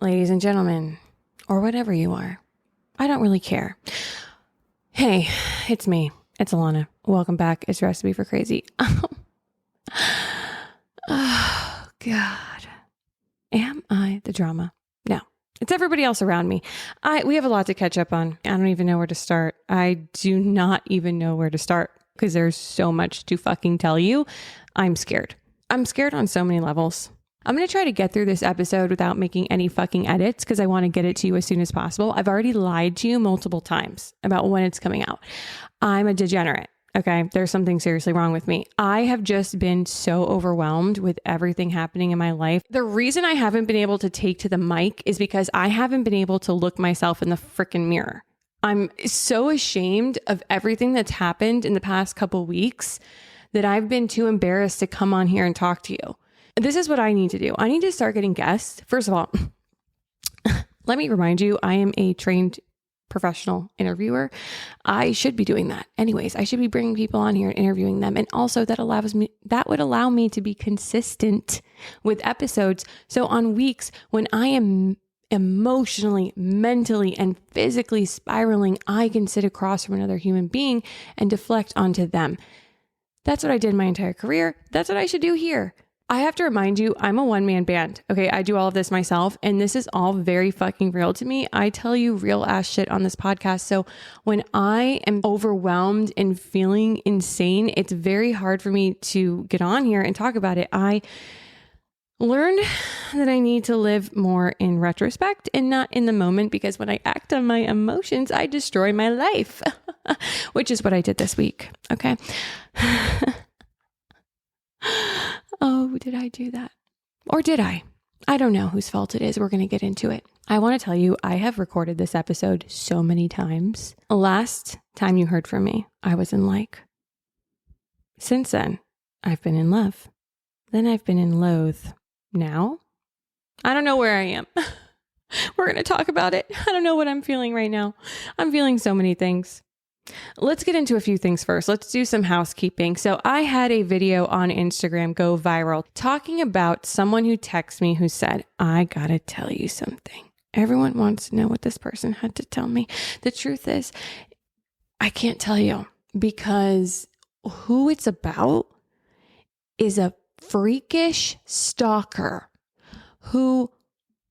ladies and gentlemen, or whatever you are. I don't really care. Hey, it's me. It's Alanna. Welcome back. It's Recipe for Crazy. Oh, God. Am I the drama? No. It's everybody else around me. We have a lot to catch up on. I don't even know where to start. I do not even know where to start because there's so much to fucking tell you. I'm scared. I'm scared on so many levels. I'm going to try to get through this episode without making any fucking edits because I want to get it to you as soon as possible. I've already lied to you multiple times about when it's coming out. I'm a degenerate. Okay. There's something seriously wrong with me. I have just been so overwhelmed with everything happening in my life. The reason I haven't been able to take to the mic is because I haven't been able to look myself in the freaking mirror. I'm so ashamed of everything that's happened in the past couple weeks that I've been too embarrassed to come on here and talk to you. This is what I need to do. I need to start getting guests. First of all, let me remind you, I am a trained professional interviewer. I should be doing that. Anyways, I should be bringing people on here and interviewing them. And also that would allow me to be consistent with episodes. So on weeks when I am emotionally, mentally, and physically spiraling, I can sit across from another human being and deflect onto them. That's what I did my entire career. That's what I should do here. I have to remind you, I'm a one-man band. Okay, I do all of this myself, and this is all very fucking real to me. I tell you real ass shit on this podcast. So when I am overwhelmed and feeling insane, it's very hard for me to get on here and talk about it. I learned that I need to live more in retrospect and not in the moment, because when I act on my emotions, I destroy my life, which is what I did this week. Okay. Oh, did I do that? Or did I? I don't know whose fault it is. We're going to get into it. I want to tell you, I have recorded this episode so many times. Last time you heard from me, I was in like. Since then, I've been in love. Then I've been in loathe. Now, I don't know where I am. We're going to talk about it. I don't know what I'm feeling right now. I'm feeling so many things. Let's get into a few things first. Let's do some housekeeping. So I had a video on Instagram go viral talking about someone who texted me who said, I gotta tell you something. Everyone wants to know what this person had to tell me. The truth is, I can't tell you because who it's about is a freakish stalker who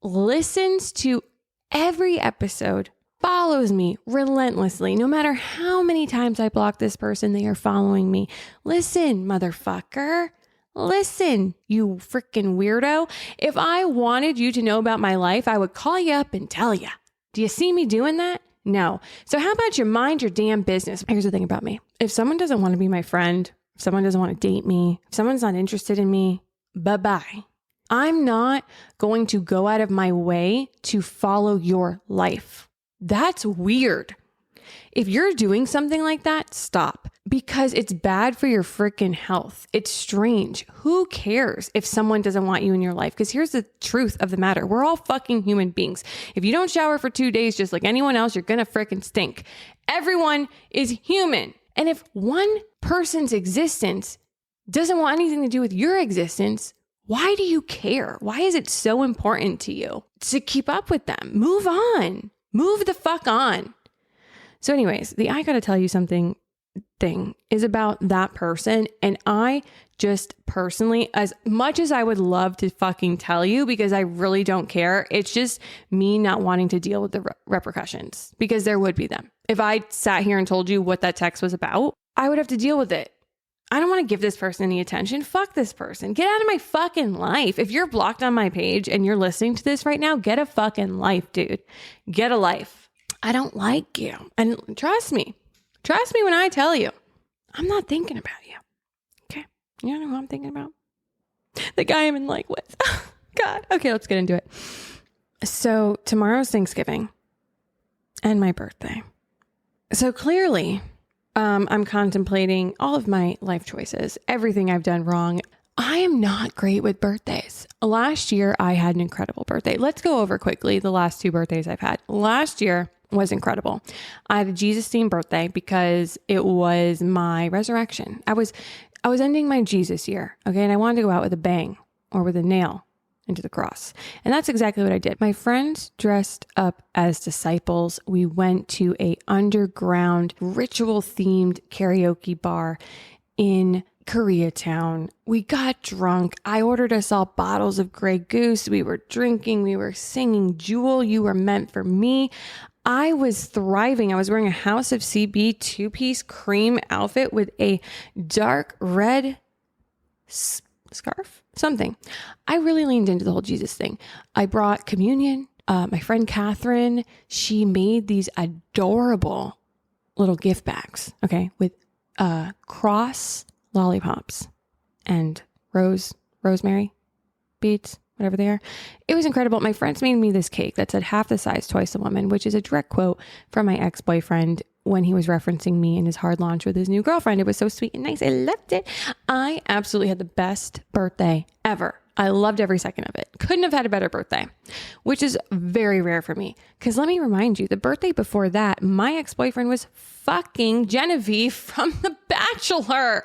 listens to every episode, follows me relentlessly. No matter how many times I block this person, they are following me. Listen, motherfucker. Listen, you freaking weirdo. If I wanted you to know about my life, I would call you up and tell you. Do you see me doing that? No. So how about you mind your damn business? Here's the thing about me. If someone doesn't want to be my friend, if someone doesn't want to date me, if someone's not interested in me, bye-bye. I'm not going to go out of my way to follow your life. That's weird. If you're doing something like that, stop, because it's bad for your freaking health. It's strange. Who cares if someone doesn't want you in your life? Because here's the truth of the matter. We're all fucking human beings. If you don't shower for 2 days, just like anyone else, you're going to freaking stink. Everyone is human. And if one person's existence doesn't want anything to do with your existence, why do you care? Why is it so important to you to keep up with them? Move on. Move the fuck on. So anyways, the I gotta tell you something thing is about that person. And I just personally, as much as I would love to fucking tell you, because I really don't care, it's just me not wanting to deal with the repercussions, because there would be them. If I sat here and told you what that text was about, I would have to deal with it. I don't want to give this person any attention. Fuck this person. Get out of my fucking life. If you're blocked on my page and you're listening to this right now, get a fucking life, dude. Get a life. I don't like you. And trust me when I tell you, I'm not thinking about you. Okay. You know who I'm thinking about? The guy I'm in like with. God. Okay, let's get into it. So tomorrow's Thanksgiving and my birthday. So clearly, I'm contemplating all of my life choices, everything I've done wrong. I am not great with birthdays. Last year, I had an incredible birthday. Let's go over quickly the last 2 birthdays I've had. Last year was incredible. I had a Jesus-themed birthday because it was my resurrection. I was ending my Jesus year, okay? And I wanted to go out with a bang or with a nail into the cross. And that's exactly what I did. My friends dressed up as disciples. We went to a underground ritual themed karaoke bar in Koreatown. We got drunk. I ordered us all bottles of Grey Goose. We were drinking. We were singing Jewel, You Were Meant for Me. I was thriving. I was wearing a House of CB 2-piece cream outfit with a dark red scarf, something. I really leaned into the whole Jesus thing. I brought communion. My friend Catherine, she made these adorable little gift bags, okay, with cross lollipops and rosemary beads, whatever they are. It was incredible. My friends made me this cake that said half the size, twice a woman, which is a direct quote from my ex-boyfriend when he was referencing me in his hard launch with his new girlfriend. It was so sweet and nice. I loved it. I absolutely had the best birthday ever. I loved every second of it. Couldn't have had a better birthday, which is very rare for me. Because let me remind you, the birthday before that, my ex-boyfriend was fucking Genevieve from The Bachelor.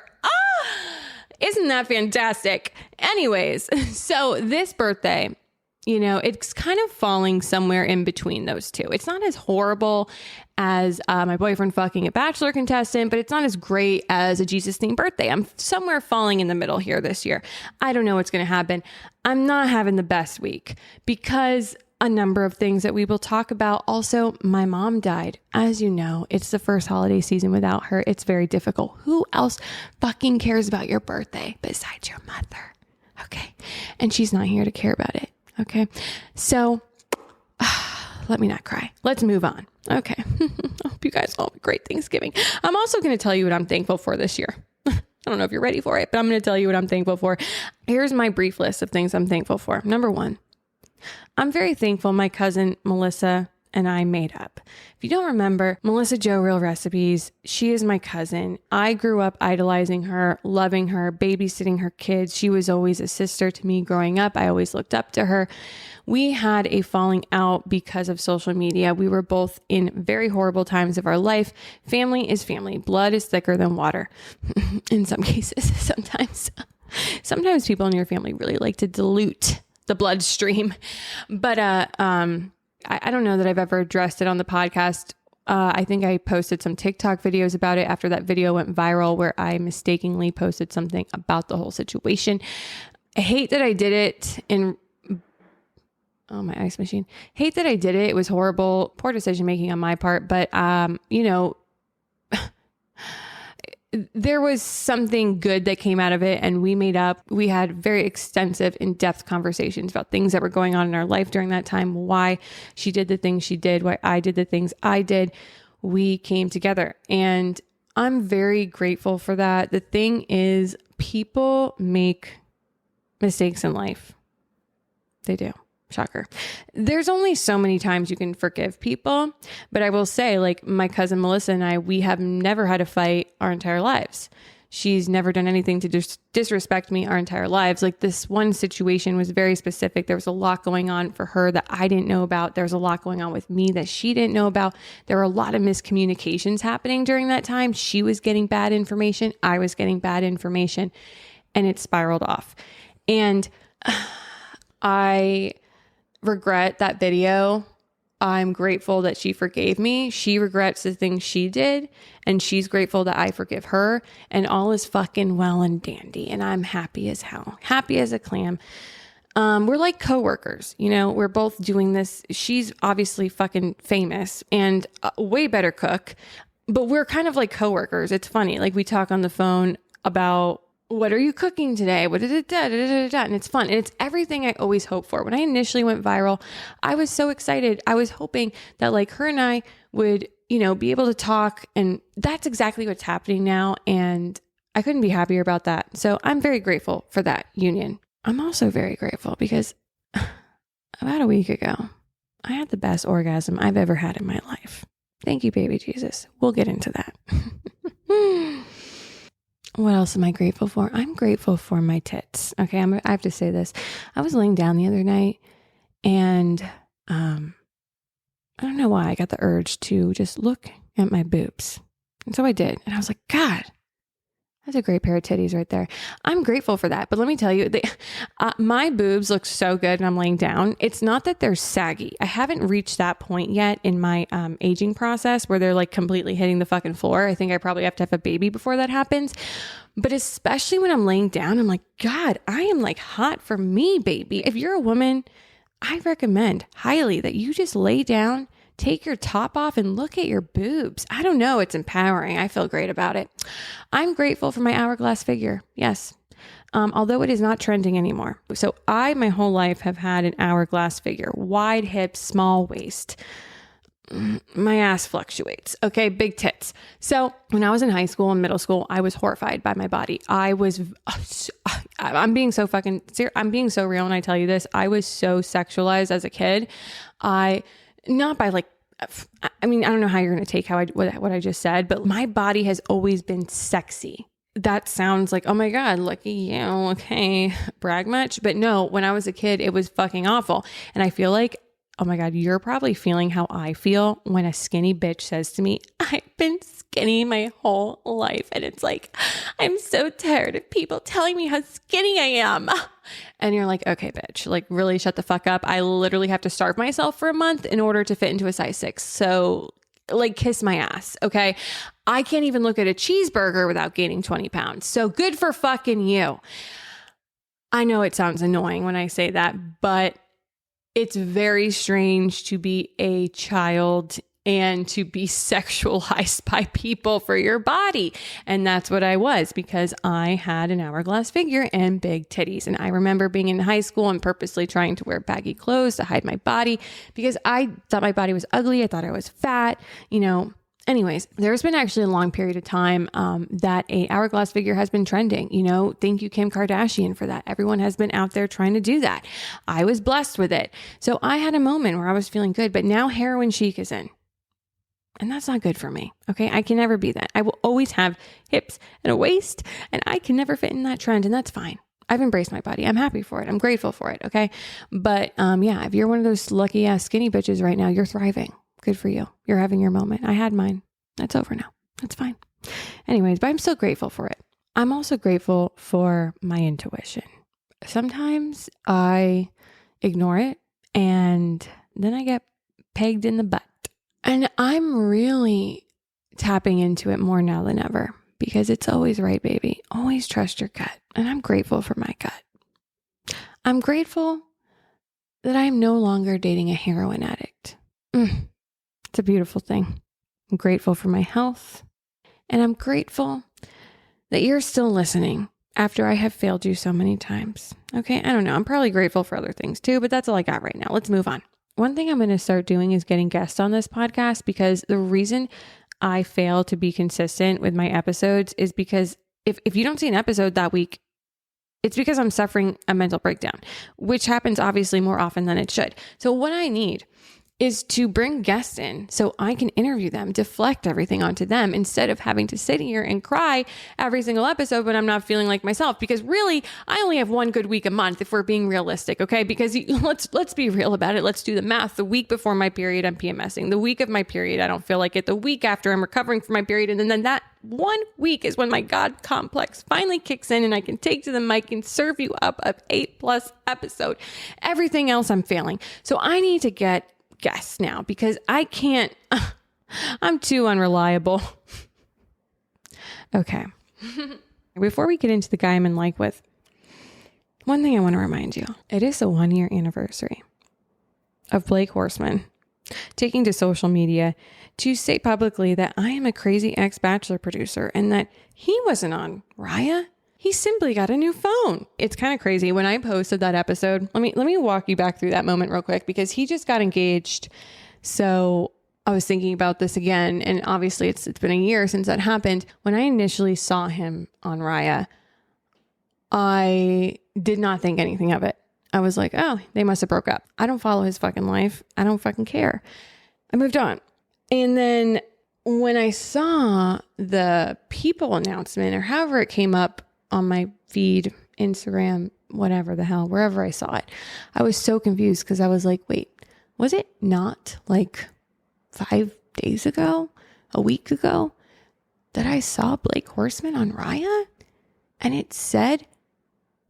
Isn't that fantastic? Anyways, so this birthday, it's kind of falling somewhere in between those two. It's not as horrible as my boyfriend fucking a Bachelor contestant, but it's not as great as a Jesus-themed birthday. I'm somewhere falling in the middle here this year. I don't know what's going to happen. I'm not having the best week because a number of things that we will talk about. Also, my mom died. As you know, it's the first holiday season without her. It's very difficult. Who else fucking cares about your birthday besides your mother? Okay. And she's not here to care about it. Okay. So let me not cry. Let's move on. Okay. I hope you guys all have a great Thanksgiving. I'm also going to tell you what I'm thankful for this year. I don't know if you're ready for it, but I'm going to tell you what I'm thankful for. Here's my brief list of things I'm thankful for. Number one, I'm very thankful my cousin Melissa and I made up. If you don't remember, Melissa Jo Real Recipes, she is my cousin. I grew up idolizing her, loving her, babysitting her kids. She was always a sister to me growing up. I always looked up to her. We had a falling out because of social media. We were both in very horrible times of our life. Family is family. Blood is thicker than water. In some cases, sometimes people in your family really like to dilute the bloodstream. But I don't know that I've ever addressed it on the podcast. I think I posted some TikTok videos about it after that video went viral where I mistakenly posted something about the whole situation. I hate that I did it my ice machine. Hate that I did it. It was horrible, poor decision making on my part. But, there was something good that came out of it and we made up. We had very extensive, in-depth conversations about things that were going on in our life during that time, why she did the things she did, why I did the things I did. We came together and I'm very grateful for that. The thing is, people make mistakes in life. They do. Shocker. There's only so many times you can forgive people, but I will say, like, my cousin Melissa and I, we have never had a fight our entire lives. She's never done anything to disrespect me our entire lives. Like, this one situation was very specific. There was a lot going on for her that I didn't know about. There was a lot going on with me that she didn't know about. There were a lot of miscommunications happening during that time. She was getting bad information. I was getting bad information, and it spiraled off. And I regret that video. I'm grateful that she forgave me. She regrets the things she did, and she's grateful that I forgive her, and all is fucking well and dandy. And I'm happy as hell, happy as a clam. We're like coworkers, we're both doing this. She's obviously fucking famous and a way better cook, but we're kind of like coworkers. It's funny. Like, we talk on the phone about, what are you cooking today? What did it da, da, da, da, da, and it's fun. And it's everything I always hope for. When I initially went viral, I was so excited. I was hoping that, like, her and I would, be able to talk. And that's exactly what's happening now. And I couldn't be happier about that. So I'm very grateful for that union. I'm also very grateful because about a week ago, I had the best orgasm I've ever had in my life. Thank you, baby Jesus. We'll get into that. What else am I grateful for? I'm grateful for my tits. Okay, I have to say this. I was laying down the other night and I don't know why I got the urge to just look at my boobs. And so I did. And I was like, God, That's a great pair of titties right there. I'm grateful for that. But let me tell you, my boobs look so good when I'm laying down. It's not that they're saggy. I haven't reached that point yet in my aging process where they're like completely hitting the fucking floor. I think I probably have to have a baby before that happens. But especially when I'm laying down, I'm like, God, I am like hot for me, baby. If you're a woman, I recommend highly that you just lay down, take your top off and look at your boobs. I don't know. It's empowering. I feel great about it. I'm grateful for my hourglass figure. Yes. Although it is not trending anymore. So I, my whole life, have had an hourglass figure, wide hips, small waist. My ass fluctuates. Okay. Big tits. So when I was in high school and middle school, I was horrified by my body. I'm being so fucking serious. I'm being so real when I tell you this. I was so sexualized as a kid. Not by like, I mean, I don't know how you're going to take what I just said, but my body has always been sexy. That sounds like, oh my God, lucky you. Okay. Brag much. But no, when I was a kid, it was fucking awful. And I feel like, oh my God, you're probably feeling how I feel when a skinny bitch says to me, I've been skinny my whole life. And it's like, I'm so tired of people telling me how skinny I am. And you're like, okay, bitch, like really shut the fuck up. I literally have to starve myself for a month in order to fit into a size 6. So like kiss my ass. Okay. I can't even look at a cheeseburger without gaining 20 pounds. So good for fucking you. I know it sounds annoying when I say that, but it's very strange to be a child and to be sexualized by people for your body. And that's what I was, because I had an hourglass figure and big titties. And I remember being in high school and purposely trying to wear baggy clothes to hide my body because I thought my body was ugly. I thought I was fat, Anyways, there's been actually a long period of time that a hourglass figure has been trending. Thank you, Kim Kardashian, for that. Everyone has been out there trying to do that. I was blessed with it. So I had a moment where I was feeling good, but now heroin chic is in. And that's not good for me. Okay. I can never be that. I will always have hips and a waist, and I can never fit in that trend. And that's fine. I've embraced my body. I'm happy for it. I'm grateful for it. Okay. But if you're one of those lucky ass skinny bitches right now, you're thriving. Good for you. You're having your moment. I had mine. That's over now. That's fine. Anyways, but I'm still grateful for it. I'm also grateful for my intuition. Sometimes I ignore it and then I get pegged in the butt. And I'm really tapping into it more now than ever because it's always right, baby. Always trust your gut. And I'm grateful for my gut. I'm grateful that I'm no longer dating a heroin addict. It's a beautiful thing. I'm grateful for my health. And I'm grateful that you're still listening after I have failed you so many times. Okay, I don't know. I'm probably grateful for other things too, but that's all I got right now. Let's move on. One thing I'm going to start doing is getting guests on this podcast, because the reason I fail to be consistent with my episodes is because if you don't see an episode that week, it's because I'm suffering a mental breakdown, which happens obviously more often than it should. So what I need is to bring guests in so I can interview them, deflect everything onto them instead of having to sit here and cry every single episode when I'm not feeling like myself. Because really, I only have one good week a month if we're being realistic, okay? Because let's be real about it. Let's do the math. The week before my period, I'm PMSing. The week of my period, I don't feel like it. The week after, I'm recovering from my period. And then that 1 week is when my God complex finally kicks in and I can take to the mic and serve you up an 8+ episode. Everything else, I'm failing. So I need to get guests now because I can't, I'm too unreliable. Okay. Before we get into the guy I'm in like with, one thing I want to remind you, it is the 1-year anniversary of Blake Horstmann taking to social media to say publicly that I am a crazy ex-Bachelor producer and that he wasn't on Raya. He simply got a new phone. It's kind of crazy. When I posted that episode, let me walk you back through that moment real quick, because he just got engaged. So I was thinking about this again, and obviously it's been a year since that happened. When I initially saw him on Raya, I did not think anything of it. I was like, oh, they must have broke up. I don't follow his fucking life. I don't fucking care. I moved on. And then when I saw the People announcement, or however it came up on my feed, Instagram, whatever the hell, wherever I saw it, I was so confused because I was like, wait, was it not like 5 days ago, a week ago, that I saw Blake Horstmann on Raya? and it said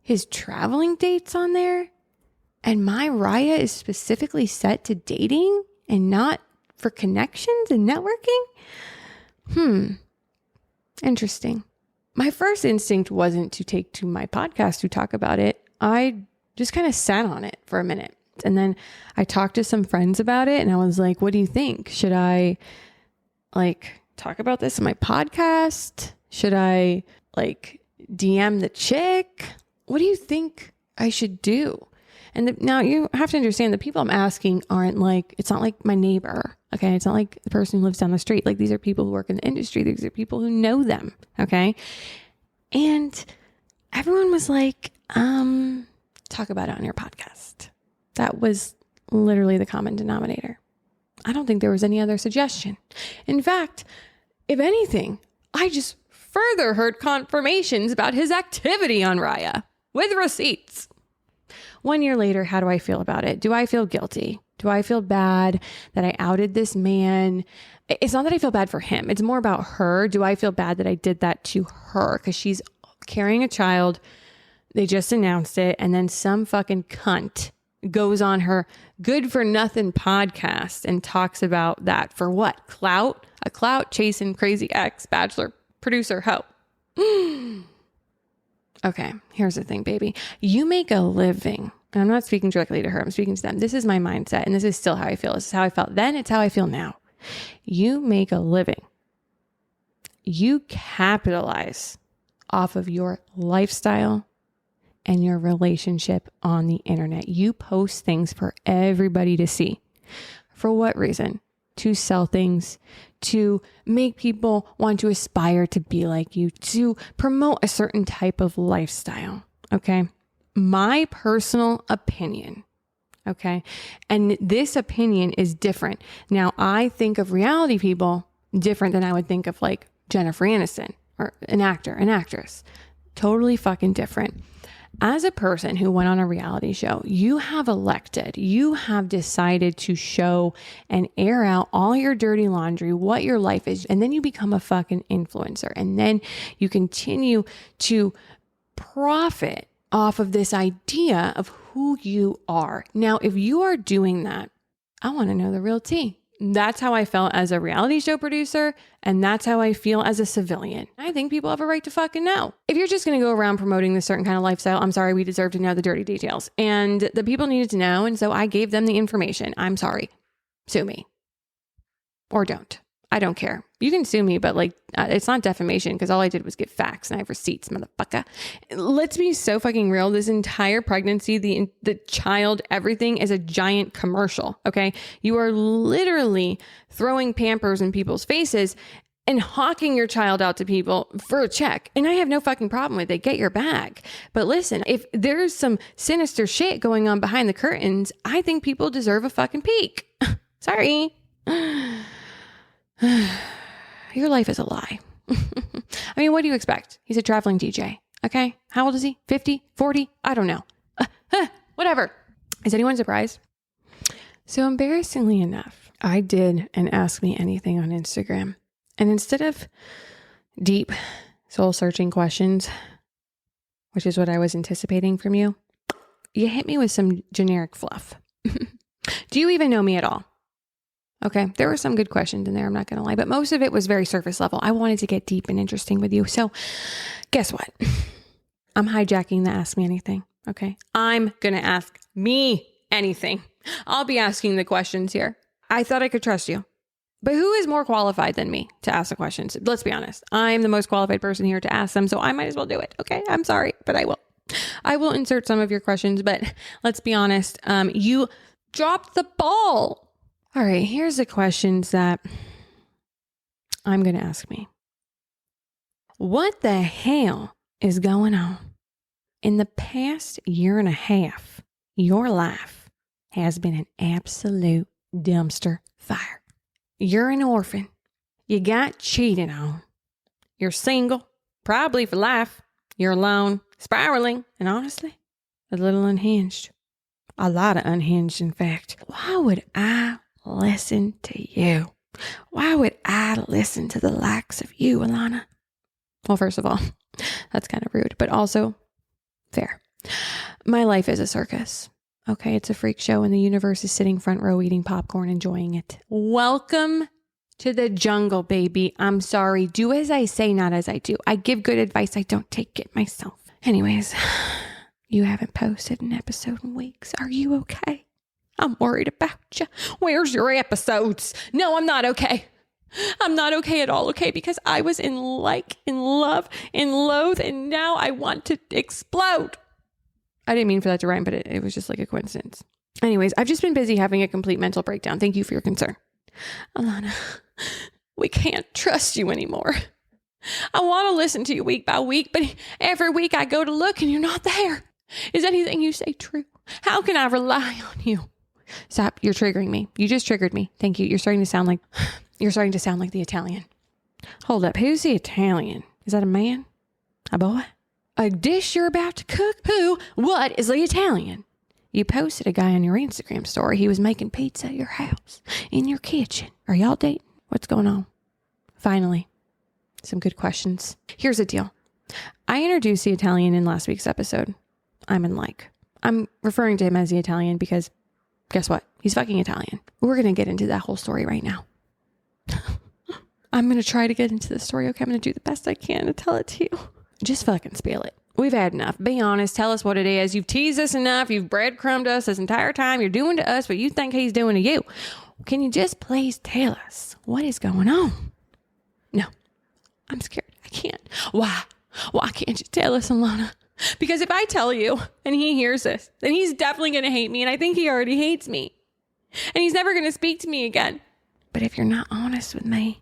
his traveling dates on there, and my Raya is specifically set to dating and not for connections and networking? Interesting. My first instinct wasn't to take to my podcast to talk about it. I just kind of sat on it for a minute. And then I talked to some friends about it and I was like, what do you think? Should I talk about this in my podcast? Should I DM the chick? What do you think I should do? And now you have to understand the people I'm asking aren't it's not like my neighbor. Okay. It's not like the person who lives down the street. These are people who work in the industry. These are people who know them. Okay. And everyone was like, talk about it on your podcast. That was literally the common denominator. I don't think there was any other suggestion. In fact, if anything, I just further heard confirmations about his activity on Raya with receipts. 1 year later, how do I feel about it? Do I feel guilty? Do I feel bad that I outed this man? It's not that I feel bad for him. It's more about her. Do I feel bad that I did that to her? Because she's carrying a child. They just announced it. And then some fucking cunt goes on her good for nothing podcast and talks about that for what? Clout? A clout chasing crazy ex bachelor producer hoe. Okay, here's the thing, baby. You make a living. And I'm not speaking directly to her. I'm speaking to them. This is my mindset. And this is still how I feel. This is how I felt then. It's how I feel now. You make a living. You capitalize off of your lifestyle and your relationship on the internet. You post things for everybody to see. For what reason? To sell things, to make people want to aspire to be like you, to promote a certain type of lifestyle. Okay. My personal opinion. Okay. And this opinion is different. Now, I think of reality people different than I would think of Jennifer Aniston or an actor, an actress. Totally fucking different. As a person who went on a reality show, you have decided to show and air out all your dirty laundry, what your life is, and then you become a fucking influencer. And then you continue to profit off of this idea of who you are. Now, if you are doing that, I want to know the real tea. That's how I felt as a reality show producer, and that's how I feel as a civilian. I think people have a right to fucking know. If you're just going to go around promoting this certain kind of lifestyle, I'm sorry, we deserve to know the dirty details. And the people needed to know, and so I gave them the information. I'm sorry. Sue me. Or don't. I don't care. You can sue me, but it's not defamation because all I did was get facts and I have receipts, motherfucker. Let's be so fucking real. This entire pregnancy, the child, everything is a giant commercial. Okay. You are literally throwing Pampers in people's faces and hawking your child out to people for a check. And I have no fucking problem with it. Get your bag. But listen, if there's some sinister shit going on behind the curtains, I think people deserve a fucking peek. Sorry. Your life is a lie. I mean, what do you expect? He's a traveling DJ. Okay. How old is he? 50, 40? I don't know. Whatever. Is anyone surprised? So embarrassingly enough, I did an Ask Me Anything on Instagram. And instead of deep soul searching questions, which is what I was anticipating from you, you hit me with some generic fluff. Do you even know me at all? Okay, there were some good questions in there, I'm not going to lie, but most of it was very surface level. I wanted to get deep and interesting with you. So guess what? I'm hijacking the Ask Me Anything. Okay, I'm going to ask me anything. I'll be asking the questions here. I thought I could trust you. But who is more qualified than me to ask the questions? Let's be honest. I'm the most qualified person here to ask them, so I might as well do it. Okay, I'm sorry, but I will. I will insert some of your questions, but let's be honest. You dropped the ball. All right, here's the questions that I'm going to ask me. What the hell is going on? In the past year and a half, your life has been an absolute dumpster fire. You're an orphan. You got cheated on. You're single, probably for life. You're alone, spiraling, and honestly, a little unhinged. A lot of unhinged, in fact. Why would I listen to you? Why would I listen to the likes of you, Alanna? Well, first of all, That's kind of rude, but also fair. My life is a circus. Okay, it's a freak show and the universe is sitting front row eating popcorn, enjoying it. Welcome to the jungle, baby. I'm sorry. Do as I say, not as I do. I give good advice. I don't take it myself. Anyways, you haven't posted an episode in weeks. Are you okay? I'm worried about you. Where's your episodes? No, I'm not okay. I'm not okay at all, okay? Because I was in love, in loathe, and now I want to explode. I didn't mean for that to rhyme, but it was just like a coincidence. Anyways, I've just been busy having a complete mental breakdown. Thank you for your concern. Alanna, we can't trust you anymore. I want to listen to you week by week, but every week I go to look and you're not there. Is anything you say true? How can I rely on you? Stop. You're triggering me. You just triggered me. Thank you. You're starting to sound like the Italian. Hold up. Who's the Italian? Is that a man? A boy? A dish you're about to cook? Who? What is the Italian? You posted a guy on your Instagram story. He was making pizza at your house, in your kitchen. Are y'all dating? What's going on? Finally, some good questions. Here's the deal. I introduced the Italian in last week's episode. I'm referring to him as the Italian because guess what? He's fucking Italian. We're going to get into that whole story right now. I'm going to try to get into the story. Okay, I'm going to do the best I can to tell it to you. Just fucking spill it. We've had enough. Be honest. Tell us what it is. You've teased us enough. You've breadcrumbed us this entire time. You're doing to us what you think he's doing to you. Can you just please tell us what is going on? No, I'm scared. I can't. Why? Why can't you tell us, Alanna? Because if I tell you and he hears this, then he's definitely going to hate me. And I think he already hates me. And he's never going to speak to me again. But if you're not honest with me,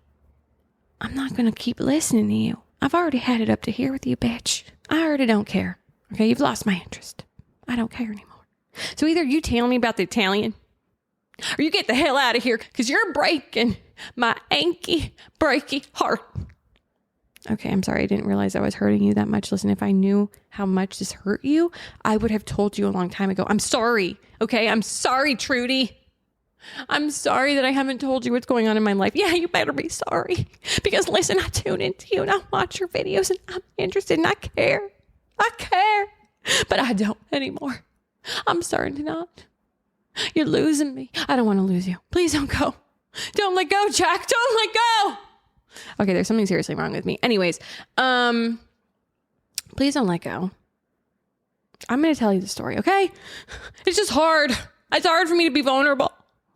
I'm not going to keep listening to you. I've already had it up to here with you, bitch. I already don't care. Okay, you've lost my interest. I don't care anymore. So either you tell me about the Italian or you get the hell out of here because you're breaking my achy, breaky heart. Okay, I'm sorry. I didn't realize I was hurting you that much. Listen, if I knew how much this hurt you, I would have told you a long time ago. I'm sorry. Okay, I'm sorry, Trudy. I'm sorry that I haven't told you what's going on in my life. Yeah, you better be sorry. Because listen, I tune into you and I watch your videos and I'm interested and I care. I care. But I don't anymore. I'm starting to not. You're losing me. I don't want to lose you. Please don't go. Don't let go, Jack. Don't let go. Okay, there's something seriously wrong with me. Anyways, please don't let go. I'm going to tell you the story, okay? It's just hard. It's hard for me to be vulnerable.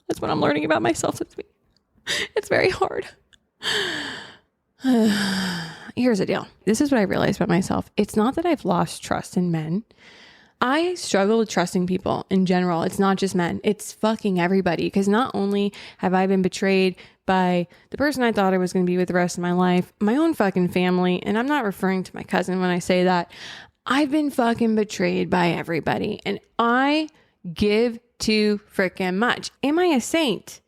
That's what I'm learning about myself this week. It's very hard. Here's the deal. This is what I realized about myself. It's not that I've lost trust in men. I struggle with trusting people in general. It's not just men. It's fucking everybody. Because not only have I been betrayed by the person I thought I was going to be with the rest of my life, my own fucking family, and I'm not referring to my cousin when I say that. I've been fucking betrayed by everybody. And I give too freaking much. Am I a saint?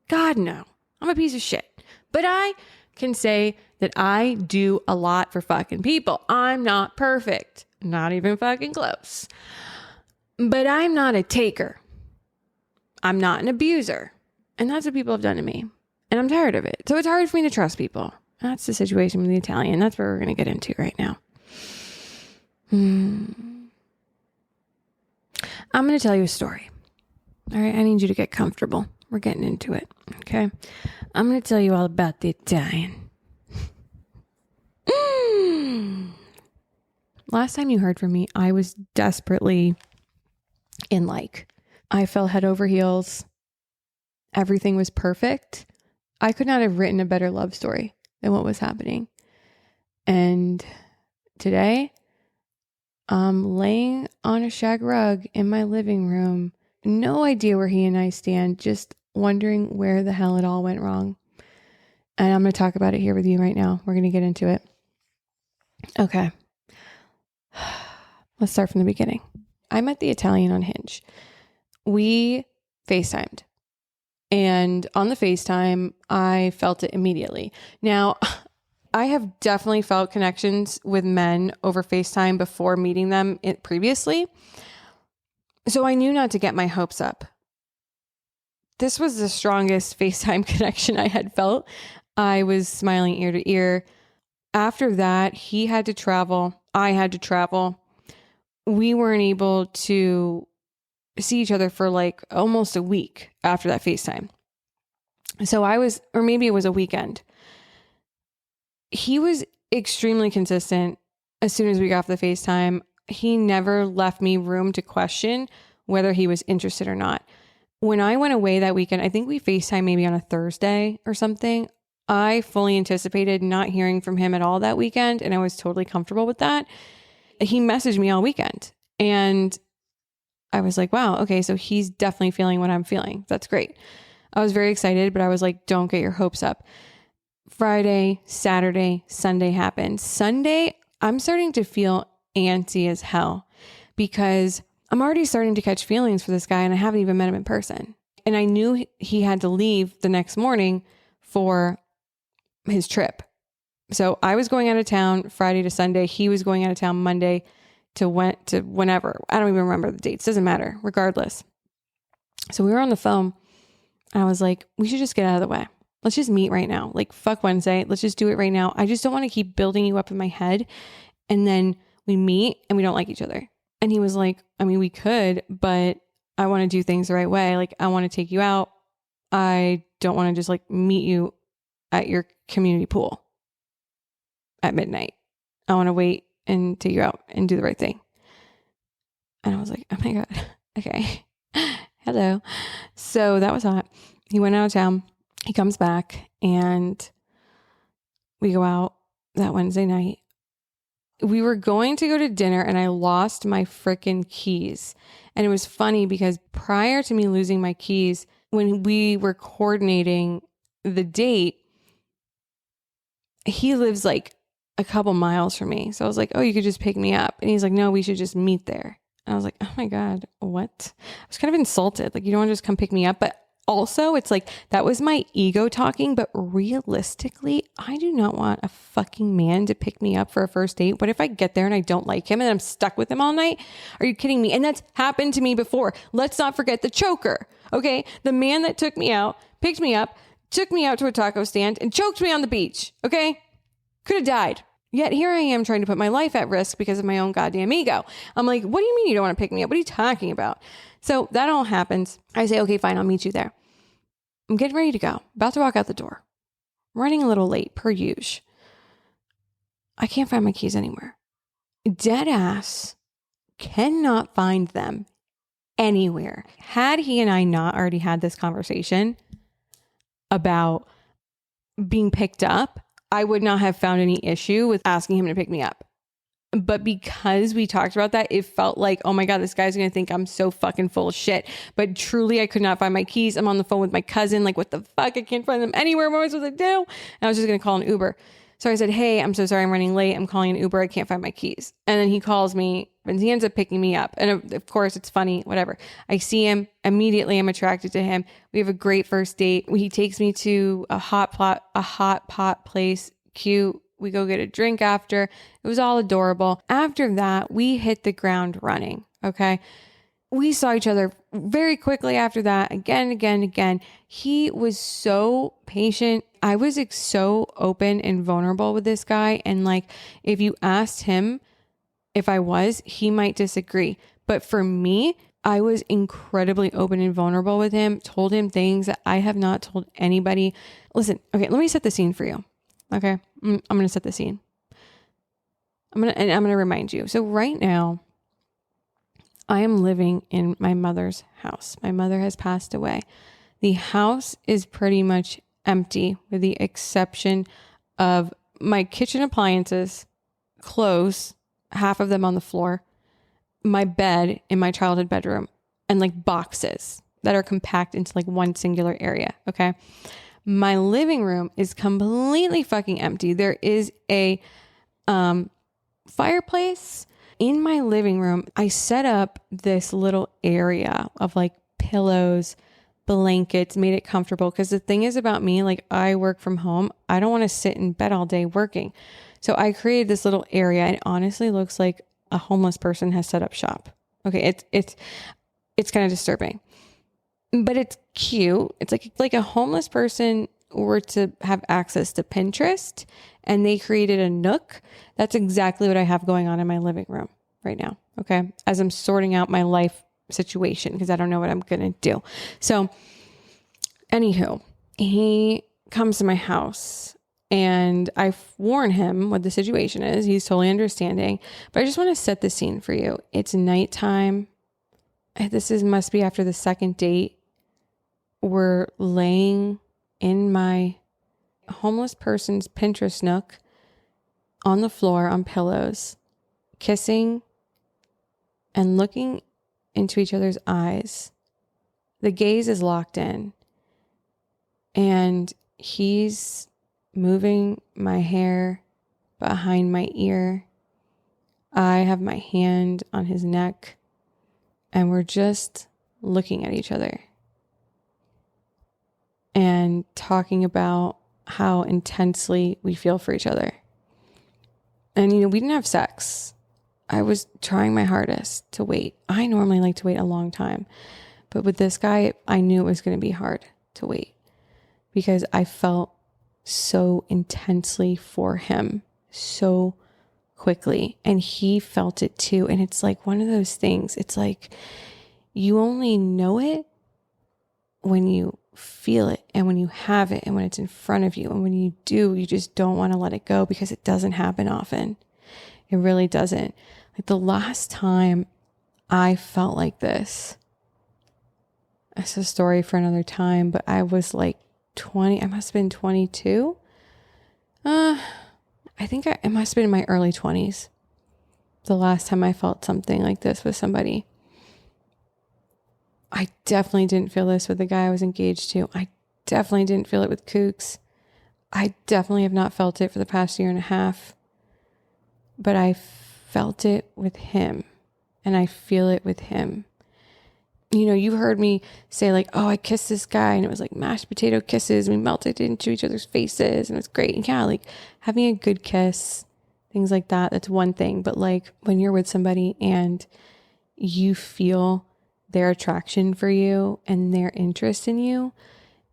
God, no. I'm a piece of shit. But I can say that I do a lot for fucking people. I'm not perfect. Not even fucking close. But I'm not a taker. I'm not an abuser. And that's what people have done to me. And I'm tired of it. So it's hard for me to trust people. That's the situation with the Italian. That's what we're going to get into right now. I'm going to tell you a story. All right, I need you to get comfortable. We're getting into it, okay? I'm going to tell you all about the Italian. Last time you heard from me, I was desperately in I fell head over heels. Everything was perfect. I could not have written a better love story than what was happening. And today, I'm laying on a shag rug in my living room. No idea where he and I stand, just wondering where the hell it all went wrong. And I'm going to talk about it here with you right now. We're going to get into it. Okay. Let's start from the beginning. I met the Italian on Hinge. We FaceTimed. And on the FaceTime, I felt it immediately. Now, I have definitely felt connections with men over FaceTime before meeting them previously. So I knew not to get my hopes up. This was the strongest FaceTime connection I had felt. I was smiling ear to ear. After that, he had to travel. I had to travel. We weren't able to see each other for like almost a week after that FaceTime. So or maybe it was a weekend. He was extremely consistent as soon as we got off the FaceTime. He never left me room to question whether he was interested or not. When I went away that weekend, I think we FaceTime maybe on a Thursday or something. I fully anticipated not hearing from him at all that weekend, and I was totally comfortable with that. He messaged me all weekend, and I was like, wow, okay, so he's definitely feeling what I'm feeling. That's great. I was very excited, but I was like, don't get your hopes up. Friday, Saturday, Sunday happened. Sunday, I'm starting to feel antsy as hell because I'm already starting to catch feelings for this guy and I haven't even met him in person. And I knew he had to leave the next morning for his trip. So I was going out of town Friday to Sunday. He was going out of town Monday to whenever. I don't even remember the dates. Doesn't matter. Regardless. So we were on the phone and I was like, we should just get out of the way. Let's just meet right now. Like, fuck Wednesday. Let's just do it right now. I just don't want to keep building you up in my head. And then we meet and we don't like each other. And he was like, I mean, we could, but I want to do things the right way. Like, I want to take you out. I don't want to just like meet you at your community pool at midnight. I want to wait and take you out and do the right thing. And I was like, oh my God. Okay. Hello. So that was hot. He went out of town. He comes back and we go out that Wednesday night. We were going to go to dinner and I lost my freaking keys. And it was funny because prior to me losing my keys, when we were coordinating the date, he lives like a couple miles from me. So I was like, oh, you could just pick me up. And he's like, no, we should just meet there. And I was like, oh my God, what? I was kind of insulted. Like, you don't want to just come pick me up. But also, it's like, that was my ego talking. But realistically, I do not want a fucking man to pick me up for a first date. What if I get there and I don't like him and I'm stuck with him all night? Are you kidding me? And that's happened to me before. Let's not forget the choker. Okay. The man that took me out, picked me up, took me out to a taco stand and choked me on the beach. Okay. Could have died. Yet here I am trying to put my life at risk because of my own goddamn ego. I'm like, what do you mean you don't want to pick me up? What are you talking about? So that all happens. I say, okay, fine. I'll meet you there. I'm getting ready to go. About to walk out the door. Running a little late per usual. I can't find my keys anywhere. Dead ass. Cannot find them anywhere. Had he and I not already had this conversation about being picked up, I would not have found any issue with asking him to pick me up. But because we talked about that, it felt like, oh my God, this guy's going to think I'm so fucking full of shit. But truly, I could not find my keys. I'm on the phone with my cousin. Like, what the fuck? I can't find them anywhere. What am I supposed to do? And I was just going to call an Uber. So I said, hey, I'm so sorry. I'm running late. I'm calling an Uber. I can't find my keys. And then he calls me and he ends up picking me up. And of course, it's funny, whatever. I see him. Immediately, I'm attracted to him. We have a great first date. He takes me to a hot pot place. Cute. We go get a drink after. It was all adorable. After that, we hit the ground running. Okay. We saw each other very quickly after that. Again. He was so patient. I was so open and vulnerable with this guy. And like, if you asked him if I was, he might disagree. But for me, I was incredibly open and vulnerable with him, told him things that I have not told anybody. Listen, okay, let me set the scene for you. Okay, I'm going to set the scene. I'm going to remind you. So right now, I am living in my mother's house. My mother has passed away. The house is pretty much empty with the exception of my kitchen appliances, clothes, half of them on the floor, my bed in my childhood bedroom, and like boxes that are compact into like one singular area. Okay. My living room is completely fucking empty. There is a fireplace in my living room. I set up this little area of like pillows, blankets, made it comfortable. Because the thing is about me, like I work from home. I don't want to sit in bed all day working. So I created this little area. And it honestly looks like a homeless person has set up shop. Okay, it's kind of disturbing. But it's cute. It's like a homeless person were to have access to Pinterest and they created a nook. That's exactly what I have going on in my living room right now. Okay. As I'm sorting out my life situation, because I don't know what I'm going to do. So anywho, he comes to my house and I warn him what the situation is. He's totally understanding, but I just want to set the scene for you. It's nighttime. Must be after the second date. We're laying in my homeless person's Pinterest nook on the floor on pillows, kissing and looking into each other's eyes. The gaze is locked in and he's moving my hair behind my ear. I have my hand on his neck and we're just looking at each other and talking about how intensely we feel for each other. And, we didn't have sex. I was trying my hardest to wait. I normally like to wait a long time. But with this guy, I knew it was going to be hard to wait because I felt so intensely for him so quickly. And he felt it too. And it's like one of those things. It's like you only know it when you feel it and when you have it and when it's in front of you. And when you do, you just don't want to let it go because it doesn't happen often. It really doesn't. Like the last time I felt like this, it's a story for another time, but I was like 20, I must have been 22. I think it must have been in my early 20s. The last time I felt something like this with somebody. I definitely didn't feel this with the guy I was engaged to. I definitely didn't feel it with Kooks. I definitely have not felt it for the past year and a half. But I felt it with him. And I feel it with him. You heard me say like, oh, I kissed this guy and it was like mashed potato kisses. We melted into each other's faces and it was great. And yeah, like having a good kiss, things like that. That's one thing. But like when you're with somebody and you feel their attraction for you and their interest in you,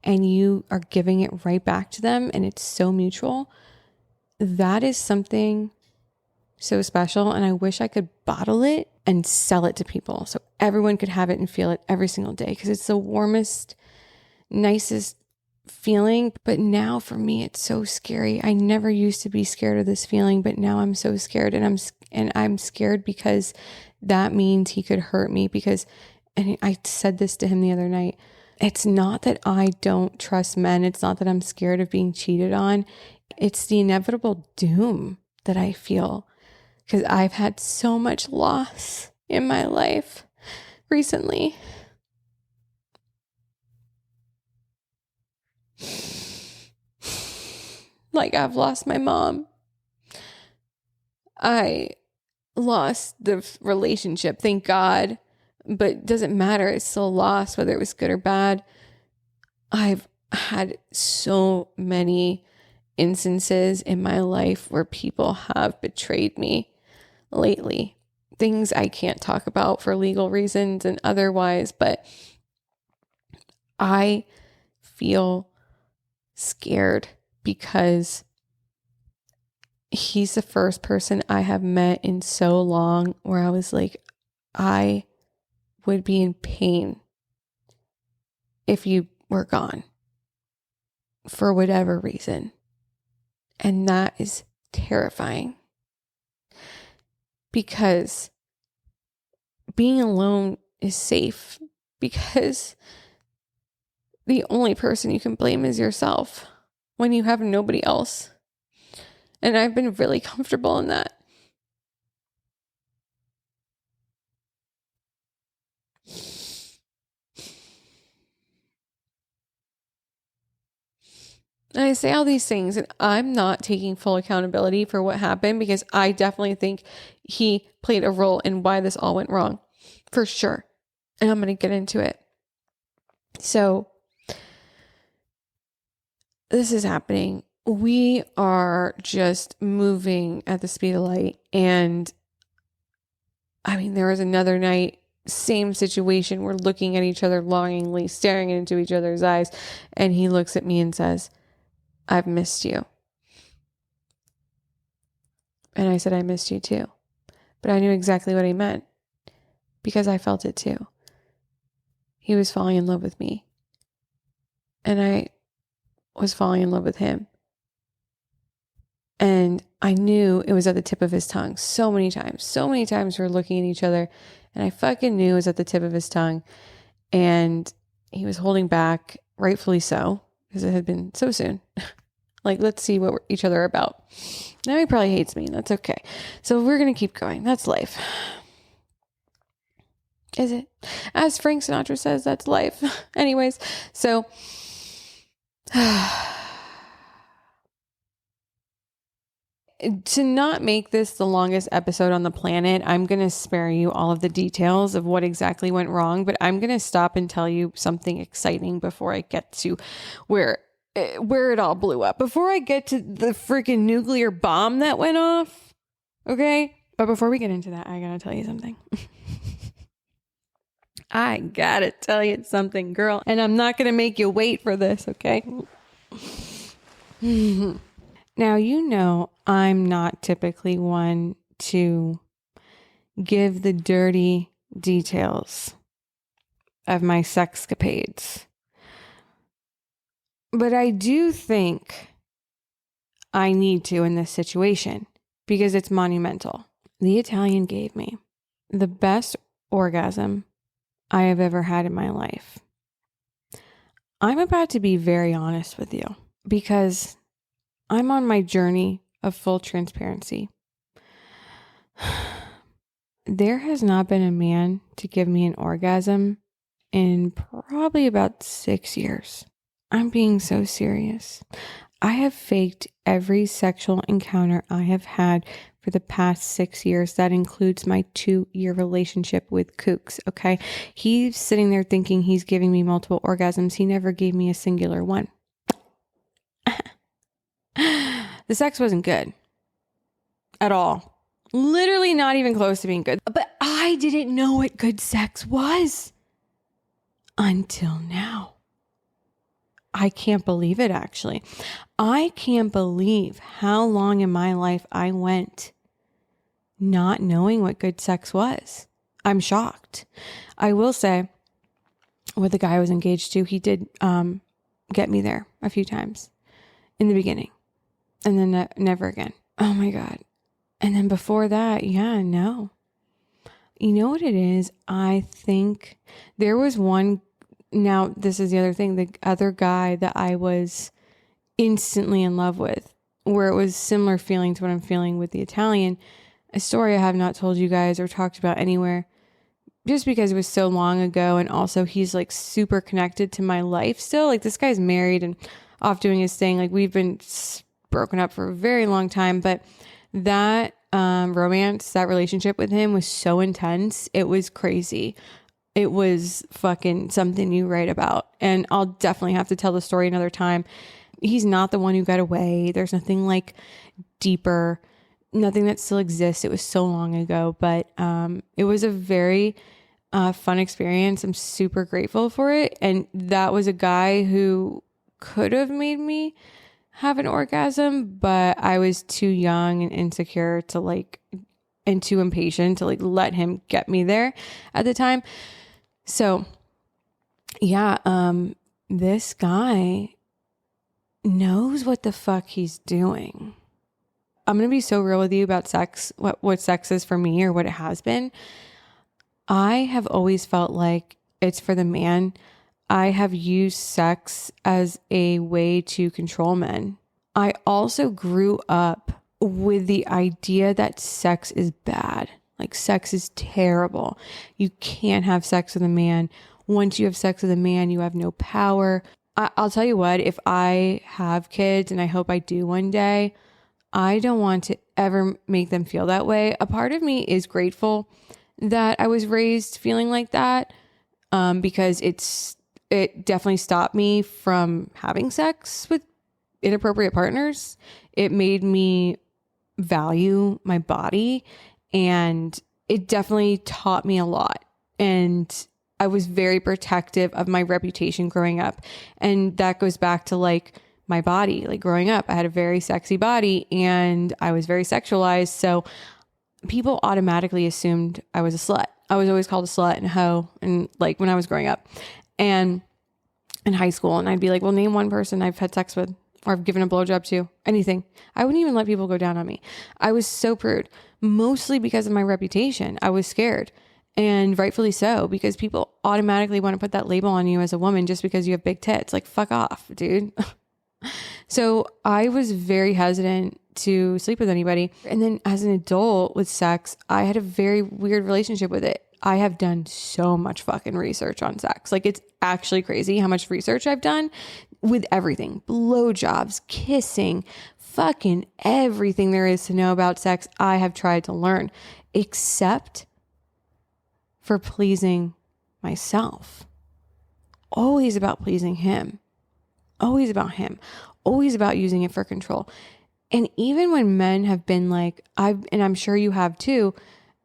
and you are giving it right back to them, and it's so mutual, that is something so special. And I wish I could bottle it and sell it to people so everyone could have it and feel it every single day, because it's the warmest, nicest feeling. But now for me, it's so scary. I never used to be scared of this feeling, but now I'm so scared, and I'm scared because that means he could hurt me. And I said this to him the other night. It's not that I don't trust men. It's not that I'm scared of being cheated on. It's the inevitable doom that I feel because I've had so much loss in my life recently. Like I've lost my mom. I lost the relationship, thank God. But it doesn't matter. It's still lost, whether it was good or bad. I've had so many instances in my life where people have betrayed me lately. Things I can't talk about for legal reasons and otherwise, but I feel scared because he's the first person I have met in so long where I was like, I would be in pain if you were gone for whatever reason. And that is terrifying because being alone is safe because the only person you can blame is yourself when you have nobody else. And I've been really comfortable in that. And I say all these things and I'm not taking full accountability for what happened because I definitely think he played a role in why this all went wrong, for sure. And I'm going to get into it. So this is happening. We are just moving at the speed of light. And I mean, there was another night, same situation. We're looking at each other longingly, staring into each other's eyes. And he looks at me and says, I've missed you. And I said, I missed you too. But I knew exactly what he meant because I felt it too. He was falling in love with me. And I was falling in love with him. And I knew it was at the tip of his tongue so many times. So many times we were looking at each other and I fucking knew it was at the tip of his tongue. And he was holding back, rightfully so, because it had been so soon. Like, let's see what each other are about. Now he probably hates me, and that's okay. So we're going to keep going. That's life. Is it? As Frank Sinatra says, that's life. Anyways, so to not make this the longest episode on the planet, I'm going to spare you all of the details of what exactly went wrong, but I'm going to stop and tell you something exciting before I get to where it all blew up. Before I get to the freaking nuclear bomb that went off. Okay? But before we get into that, I got to tell you something. I got to tell you something, girl. And I'm not going to make you wait for this, okay? Now, you know, I'm not typically one to give the dirty details of my sexcapades. But I do think I need to in this situation because it's monumental. The Italian gave me the best orgasm I have ever had in my life. I'm about to be very honest with you because I'm on my journey of full transparency. There has not been a man to give me an orgasm in probably about 6 years. I'm being so serious. I have faked every sexual encounter I have had for the past 6 years. That includes my 2-year relationship with Kooks, okay? He's sitting there thinking he's giving me multiple orgasms. He never gave me a singular one. The sex wasn't good at all. Literally not even close to being good. But I didn't know what good sex was until now. I can't believe it, actually. I can't believe how long in my life I went not knowing what good sex was. I'm shocked. I will say, with the guy I was engaged to, he did get me there a few times in the beginning. And then never again. Oh my God. And then before that, yeah, no. You know what it is? I think there was one. Now, this is the other thing. The other guy that I was instantly in love with, where it was similar feeling to what I'm feeling with the Italian, a story I have not told you guys or talked about anywhere, just because it was so long ago. And also he's like super connected to my life still. Like, this guy's married and off doing his thing. Like, we've been broken up for a very long time, but that romance, that relationship with him was so intense. It was crazy. It was fucking something you write about. And I'll definitely have to tell the story another time. He's not the one who got away. There's nothing like deeper, nothing that still exists. It was so long ago, but it was a very fun experience. I'm super grateful for it. And that was a guy who could have made me have an orgasm, but I was too young and insecure to and too impatient to let him get me there at the time. So yeah, this guy knows what the fuck he's doing. I'm going to be so real with you about sex, what sex is for me or what it has been. I have always felt like it's for the man. I have used sex as a way to control men. I also grew up with the idea that sex is bad. Like, sex is terrible. You can't have sex with a man. Once you have sex with a man, you have no power. I'll tell you what, if I have kids, and I hope I do one day, I don't want to ever make them feel that way. A part of me is grateful that I was raised feeling like that, because it definitely stopped me from having sex with inappropriate partners. It made me value my body, and it definitely taught me a lot. And I was very protective of my reputation growing up. And that goes back to my body. Like growing up, I had a very sexy body and I was very sexualized. So people automatically assumed I was a slut. I was always called a slut and a hoe, and like when I was growing up and in high school, and I'd be like, well, name one person I've had sex with or I've given a blowjob to, anything. I wouldn't even let people go down on me. I was so prude, mostly because of my reputation. I was scared, and rightfully so, because people automatically want to put that label on you as a woman just because you have big tits. Like, fuck off, dude. So I was very hesitant to sleep with anybody. And then as an adult with sex, I had a very weird relationship with it. I have done so much fucking research on sex. Like, it's actually crazy how much research I've done with everything. Blowjobs, kissing, fucking everything there is to know about sex. I have tried to learn, except for pleasing myself. Always about pleasing him. Always about him. Always about using it for control. And even when men have been like, and I'm sure you have too,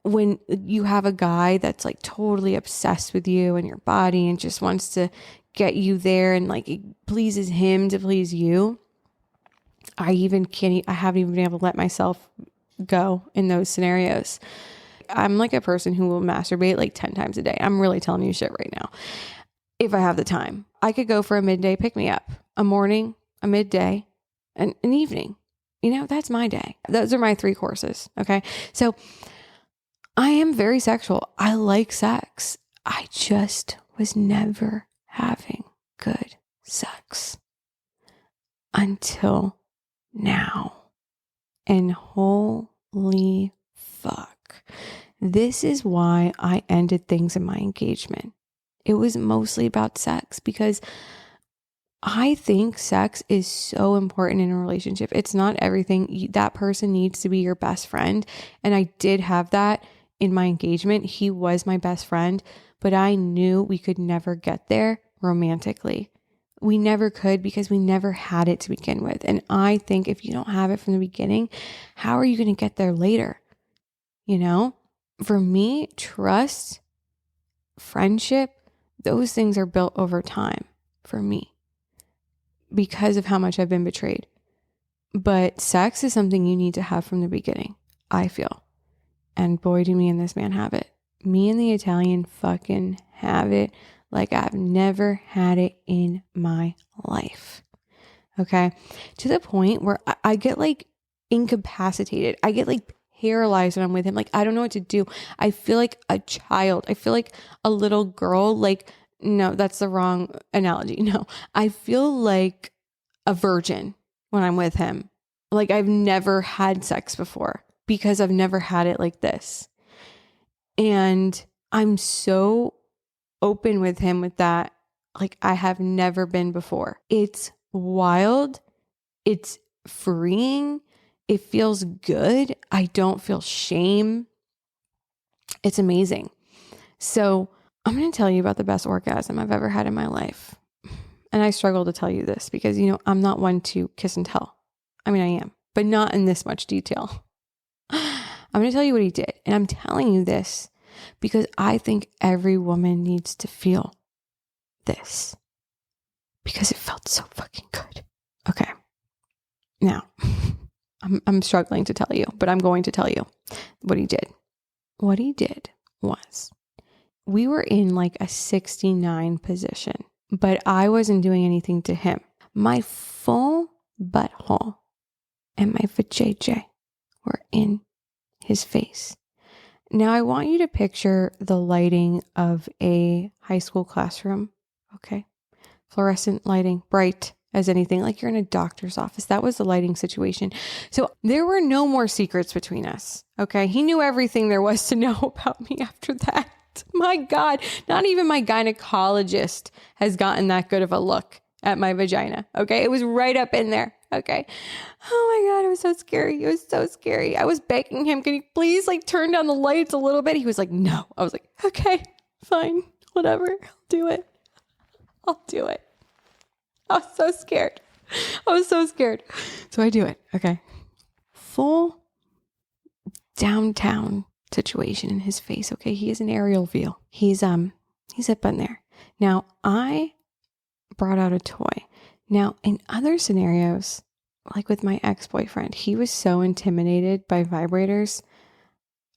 when you have a guy that's like totally obsessed with you and your body and just wants to get you there and like it pleases him to please you. I haven't even been able to let myself go in those scenarios. I'm like a person who will masturbate like 10 times a day. I'm really telling you shit right now. If I have the time, I could go for a midday pick me up, a morning, a midday, and an evening. You know, that's my day. Those are my 3 courses. Okay. So I am very sexual. I like sex. I just was never having good sex until now. And holy fuck. This is why I ended things in my engagement. It was mostly about sex because I think sex is so important in a relationship. It's not everything. That person needs to be your best friend. And I did have that in my engagement. He was my best friend, but I knew we could never get there romantically. We never could because we never had it to begin with. And I think if you don't have it from the beginning, how are you going to get there later? You know, for me, trust, friendship, those things are built over time for me because of how much I've been betrayed. But sex is something you need to have from the beginning, I feel. And boy, do me and this man have it. Me and the Italian fucking have it like I've never had it in my life. Okay. To the point where I get like incapacitated. I get like paralyzed when I'm with him. Like, I don't know what to do. I feel like a child. I feel like a little girl. Like, no, that's the wrong analogy. No, I feel like a virgin when I'm with him. Like I've never had sex before because I've never had it like this. And I'm so open with him with that. Like I have never been before. It's wild. It's freeing. It feels good. I don't feel shame. It's amazing. So I'm going to tell you about the best orgasm I've ever had in my life. And I struggle to tell you this because, you know, I'm not one to kiss and tell. I mean, I am, but not in this much detail. I'm going to tell you what he did. And I'm telling you this because I think every woman needs to feel this because it felt so fucking good. Okay. Now, I'm struggling to tell you, but I'm going to tell you what he did. What he did was we were in like a 69 position, but I wasn't doing anything to him. My full butthole and my vajayjay were in his face. Now I want you to picture the lighting of a high school classroom. Okay. Fluorescent lighting, bright as anything, like you're in a doctor's office. That was the lighting situation. So there were no more secrets between us. Okay. He knew everything there was to know about me after that. My God, not even my gynecologist has gotten that good of a look at my vagina. Okay. It was right up in there. Okay. Oh my God. It was so scary. It was so scary. I was begging him, can you please like turn down the lights a little bit? He was like, no. I was like, okay, fine, whatever. I'll do it. I'll do it. I was so scared. I was so scared. So I do it. Okay. Full downtown situation in his face. Okay. He is an aerial view. He's up in there. Now I brought out a toy. Now, in other scenarios, like with my ex-boyfriend, he was so intimidated by vibrators,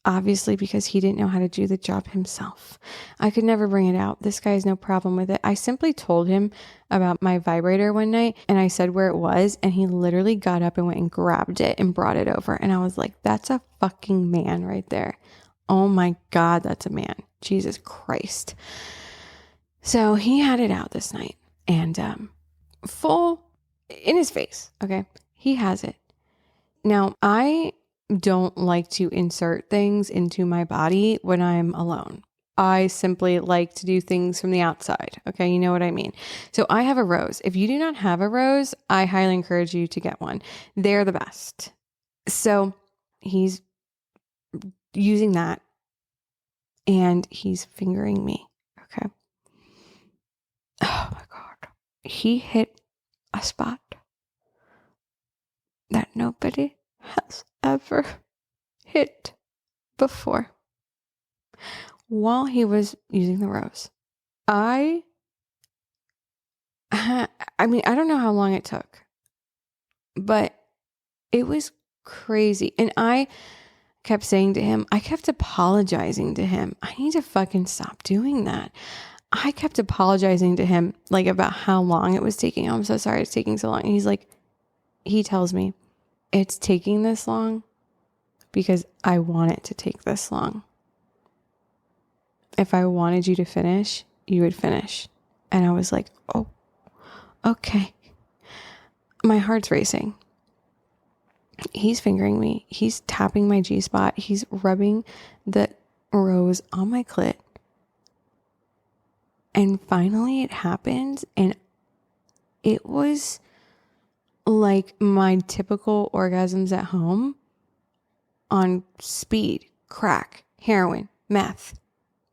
obviously because he didn't know how to do the job himself. I could never bring it out. This guy has no problem with it. I simply told him about my vibrator one night and I said where it was, and he literally got up and went and grabbed it and brought it over. And I was like, that's a fucking man right there. Oh my God, that's a man. Jesus Christ. So he had it out this night and full in his face. Okay. He has it. Now, I don't like to insert things into my body when I'm alone. I simply like to do things from the outside. Okay. You know what I mean? So I have a rose. If you do not have a rose, I highly encourage you to get one. They're the best. So he's using that and he's fingering me. Okay. Oh my God. He hit a spot that nobody has ever hit before while he was using the rose. I mean, I don't know how long it took, but it was crazy. And I kept saying to him, I kept apologizing to him. I need to fucking stop doing that. I kept apologizing to him, like, about how long it was taking. I'm so sorry it's taking so long. And he's like, he tells me, it's taking this long because I want it to take this long. If I wanted you to finish, you would finish. And I was like, oh, okay. My heart's racing. He's fingering me. He's tapping my G-spot. He's rubbing the rose on my clit. And finally it happened. And it was like my typical orgasms at home on speed, crack, heroin, meth,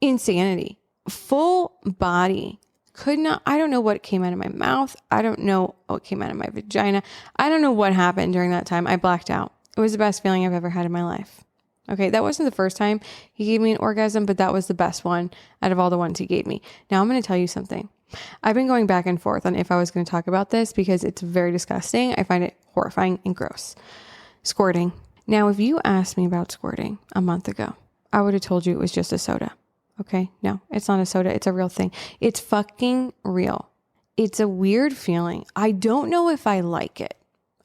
insanity, full body. I don't know what came out of my mouth. I don't know what came out of my vagina. I don't know what happened during that time. I blacked out. It was the best feeling I've ever had in my life. Okay, that wasn't the first time he gave me an orgasm, but that was the best one out of all the ones he gave me. Now I'm going to tell you something. I've been going back and forth on if I was going to talk about this because it's very disgusting. I find it horrifying and gross. Squirting. Now, if you asked me about squirting a month ago, I would have told you it was just a soda. Okay, no, it's not a soda. It's a real thing. It's fucking real. It's a weird feeling. I don't know if I like it.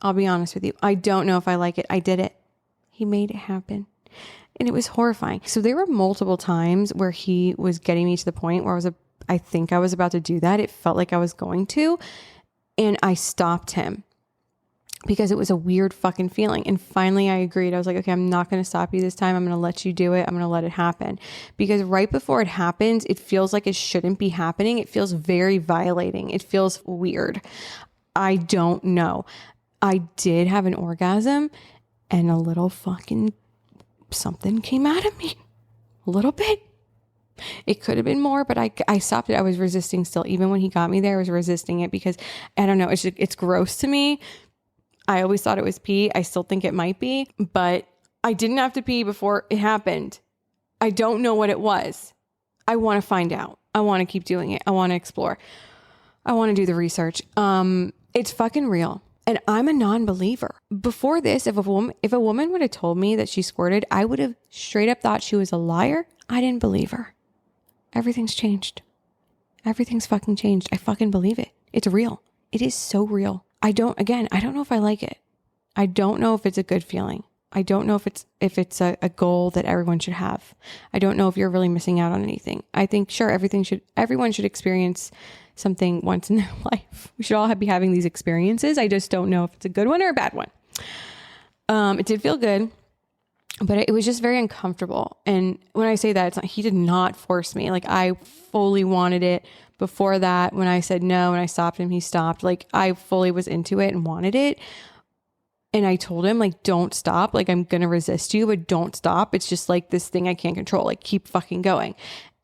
I'll be honest with you. I don't know if I like it. I did it. He made it happen. And it was horrifying. So there were multiple times where he was getting me to the point where I think I was about to do that. It felt like I was going to. And I stopped him because it was a weird fucking feeling. And finally I agreed. I was like, okay, I'm not going to stop you this time. I'm going to let you do it. I'm going to let it happen. Because right before it happens, it feels like it shouldn't be happening. It feels very violating. It feels weird. I don't know. I did have an orgasm and a little fucking something came out of me. A little bit. It could have been more, but I stopped it. I was resisting still. Even when he got me there, I was resisting it because I don't know. It's gross to me. I always thought it was pee. I still think it might be, but I didn't have to pee before it happened. I don't know what it was. I want to find out. I want to keep doing it. I want to explore. I want to do the research. It's fucking real. And I'm a non-believer. Before this, if a woman would have told me that she squirted, I would have straight up thought she was a liar. I didn't believe her. Everything's changed. Everything's fucking changed. I fucking believe it. It's real. It is so real. I don't know if I like it. I don't know if it's a good feeling. I don't know if it's a goal that everyone should have. I don't know if you're really missing out on anything. I think sure, everyone should experience something once in their life. We should all be having these experiences. I just don't know if it's a good one or a bad one. It did feel good, but it was just very uncomfortable. And when I say that, he did not force me. Like I fully wanted it. Before that, when I said no and I stopped him, he stopped. Like I fully was into it and wanted it. And I told him, like, don't stop. Like, I'm going to resist you, but don't stop. It's just like this thing I can't control. Like, keep fucking going.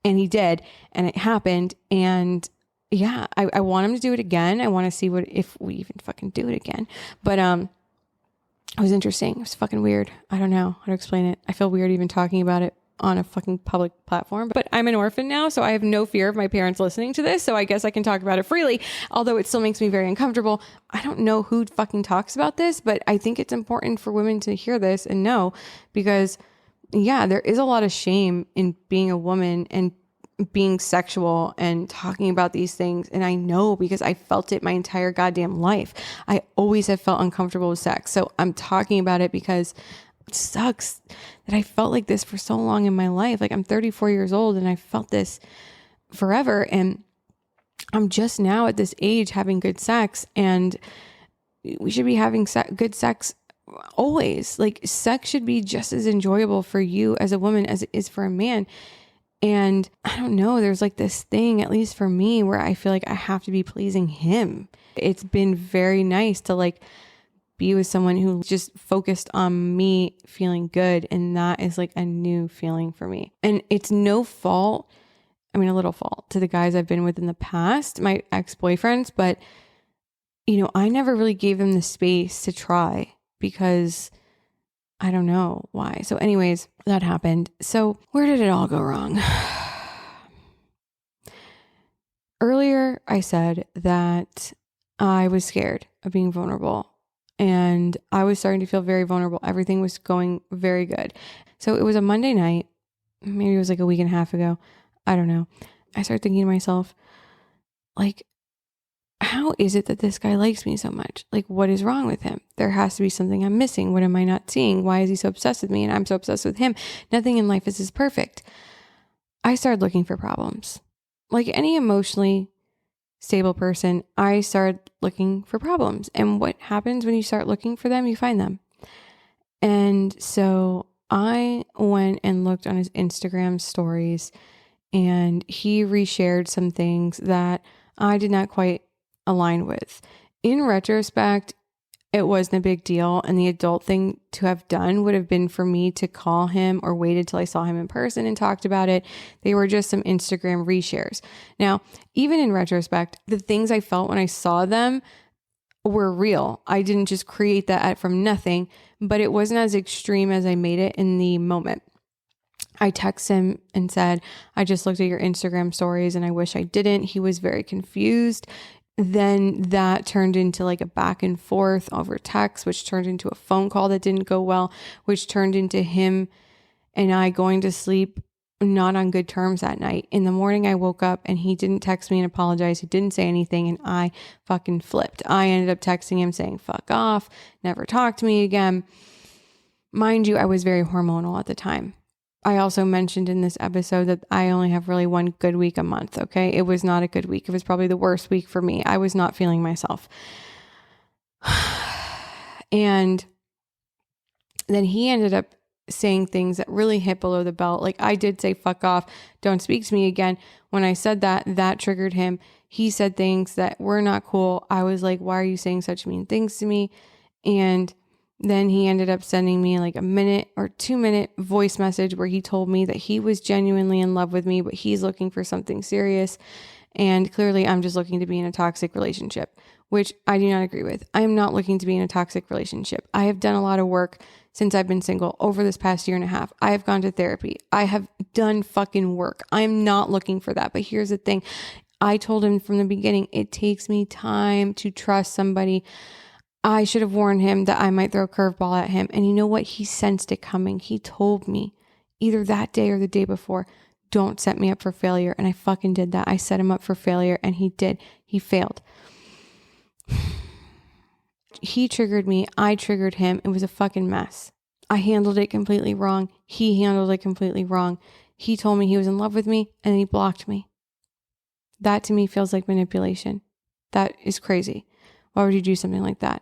And he did. And it happened. And yeah, I want him to do it again. I want to see if we even fucking do it again. But it was interesting. It was fucking weird. I don't know how to explain it. I feel weird even talking about it. on a fucking public platform. But I'm an orphan now, so I have no fear of my parents listening to this. So I guess I can talk about it freely, although it still makes me very uncomfortable. I don't know who fucking talks about this, but I think it's important for women to hear this and know, because yeah, there is a lot of shame in being a woman and being sexual and talking about these things. And I know, because I felt it my entire goddamn life. I always have felt uncomfortable with sex. So I'm talking about it because it sucks that I felt like this for so long in my life. Like, I'm 34 years old and I felt this forever. And I'm just now at this age having good sex, and we should be having good sex always. Like, sex should be just as enjoyable for you as a woman as it is for a man. And I don't know, there's like this thing, at least for me, where I feel like I have to be pleasing him. It's been very nice to like be with someone who just focused on me feeling good. And that is like a new feeling for me. And it's no fault, I mean, a little fault to the guys I've been with in the past, my ex-boyfriends, but you know, I never really gave them the space to try, because I don't know why. So anyways, that happened. So where did it all go wrong? Earlier, I said that I was scared of being vulnerable, and I was starting to feel very vulnerable. Everything was going very good. So it was a Monday night. Maybe it was like a week and a half ago. I don't know. I started thinking to myself, like, how is it that this guy likes me so much? Like, what is wrong with him? There has to be something I'm missing. What am I not seeing? Why is he so obsessed with me and I'm so obsessed with him? Nothing in life is as perfect. I started looking for problems. Like any emotionally stable person, I started looking for problems. And what happens when you start looking for them? You find them. And so I went and looked on his Instagram stories, and he reshared some things that I did not quite align with. In retrospect, it wasn't a big deal, and the adult thing to have done would have been for me to call him or waited till I saw him in person and talked about it. They were just some Instagram reshares. Now, even in retrospect, the things I felt when I saw them were real. I didn't just create that from nothing, but it wasn't as extreme as I made it in the moment. I texted him and said, I just looked at your Instagram stories and I wish I didn't. He was very confused. Then that turned into like a back and forth over text, which turned into a phone call that didn't go well, which turned into him and I going to sleep not on good terms that night. In the morning, I woke up and he didn't text me and apologize. He didn't say anything, and I fucking flipped. I ended up texting him saying, fuck off, never talk to me again. Mind you, I was very hormonal at the time. I also mentioned in this episode that I only have really one good week a month, okay? It was not a good week. It was probably the worst week for me. I was not feeling myself. And then he ended up saying things that really hit below the belt. Like, I did say, fuck off, don't speak to me again. When I said that, that triggered him. He said things that were not cool. I was like, why are you saying such mean things to me? And then he ended up sending me like a 1 or 2 minute voice message where he told me that he was genuinely in love with me, but he's looking for something serious. And clearly I'm just looking to be in a toxic relationship, which I do not agree with. I am not looking to be in a toxic relationship. I have done a lot of work since I've been single over this past 1.5 years. I have gone to therapy. I have done fucking work. I'm not looking for that. But here's the thing. I told him from the beginning, it takes me time to trust somebody. I should have warned him that I might throw a curveball at him. And you know what? He sensed it coming. He told me either that day or the day before, don't set me up for failure. And I fucking did that. I set him up for failure and he did. He failed. He triggered me. I triggered him. It was a fucking mess. I handled it completely wrong. He handled it completely wrong. He told me he was in love with me and then he blocked me. That to me feels like manipulation. That is crazy. Why would you do something like that?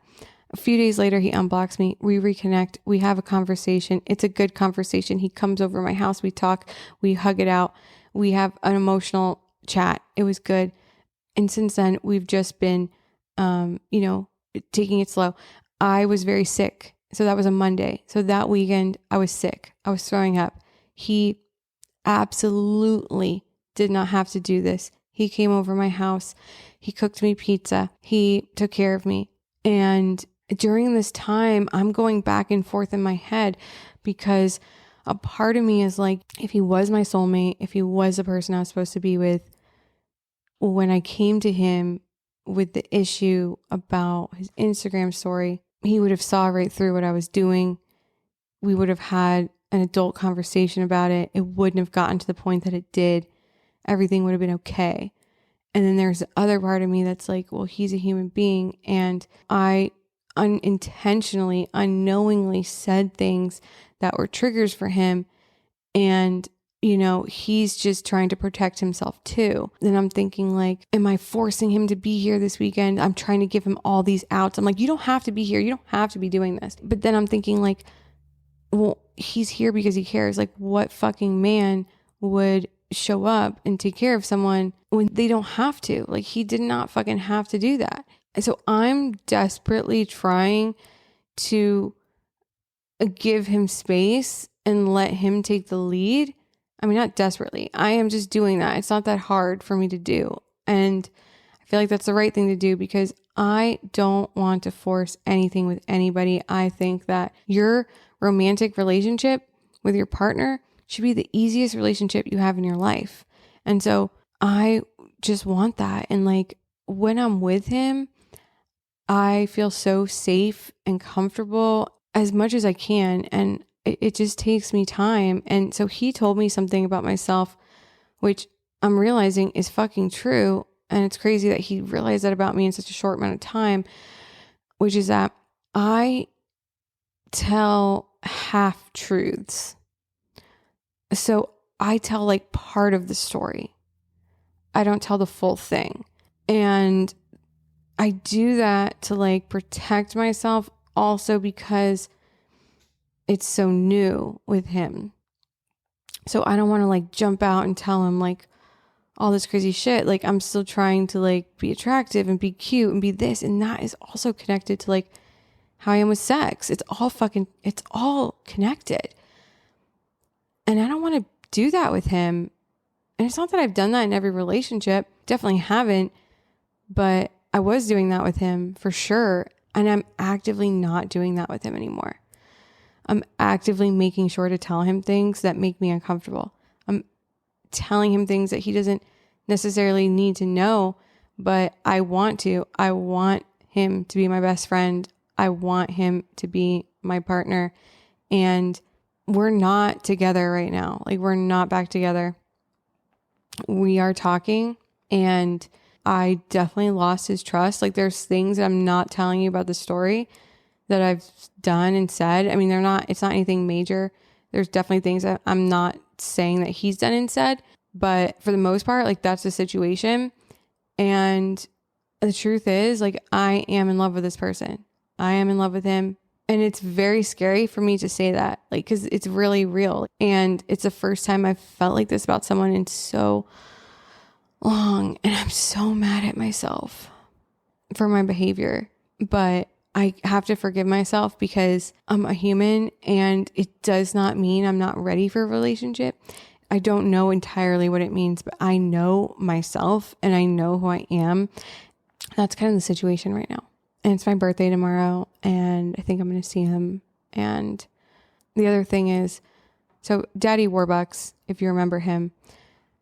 A few days later, he unblocks me. We reconnect. We have a conversation. It's a good conversation. He comes over my house. We talk. We hug it out. We have an emotional chat. It was good. And since then, we've just been, taking it slow. I was very sick. So that was a Monday. So that weekend, I was sick. I was throwing up. He absolutely did not have to do this. He came over my house. He cooked me pizza. He took care of me. And during this time, I'm going back and forth in my head because a part of me is like, if he was my soulmate, if he was the person I was supposed to be with, when I came to him with the issue about his Instagram story, he would have saw right through what I was doing. We would have had an adult conversation about it. It wouldn't have gotten to the point that it did. Everything would have been okay. And then there's the other part of me that's like, well, he's a human being. And I unintentionally, unknowingly said things that were triggers for him. And, you know, he's just trying to protect himself too. Then I'm thinking like, am I forcing him to be here this weekend? I'm trying to give him all these outs. I'm like, you don't have to be here. You don't have to be doing this. But then I'm thinking like, well, he's here because he cares. Like, what fucking man would show up and take care of someone when they don't have to? Like, he did not fucking have to do that. And so I'm desperately trying to give him space and let him take the lead. I mean, not desperately. I am just doing that. It's not that hard for me to do. And I feel like that's the right thing to do because I don't want to force anything with anybody. I think that your romantic relationship with your partner should be the easiest relationship you have in your life. And so I just want that. And like when I'm with him, I feel so safe and comfortable as much as I can. And it just takes me time. And so he told me something about myself, which I'm realizing is fucking true. And it's crazy that he realized that about me in such a short amount of time, which is that I tell half truths. So I tell like part of the story. I don't tell the full thing. And I do that to like protect myself also because it's so new with him. So I don't want to like jump out and tell him like all this crazy shit. Like I'm still trying to like be attractive and be cute and be this. And that is also connected to like how I am with sex. It's all connected. And I don't want to do that with him. And it's not that I've done that in every relationship. Definitely haven't. But I was doing that with him for sure. And I'm actively not doing that with him anymore. I'm actively making sure to tell him things that make me uncomfortable. I'm telling him things that he doesn't necessarily need to know, but I want to. I want him to be my best friend. I want him to be my partner. And we're not together right now. Like we're not back together. We are talking and I definitely lost his trust. Like there's things that I'm not telling you about the story that I've done and said. I mean, it's not anything major. There's definitely things that I'm not saying that he's done and said, but for the most part, like that's the situation. And the truth is like, I am in love with this person. I am in love with him. And it's very scary for me to say that, like, cause it's really real. And it's the first time I've felt like this about someone in so long. And I'm so mad at myself for my behavior, but I have to forgive myself because I'm a human and it does not mean I'm not ready for a relationship. I don't know entirely what it means, but I know myself and I know who I am. That's kind of the situation right now. And it's my birthday tomorrow and I think I'm going to see him. And the other thing is, so Daddy Warbucks, if you remember him,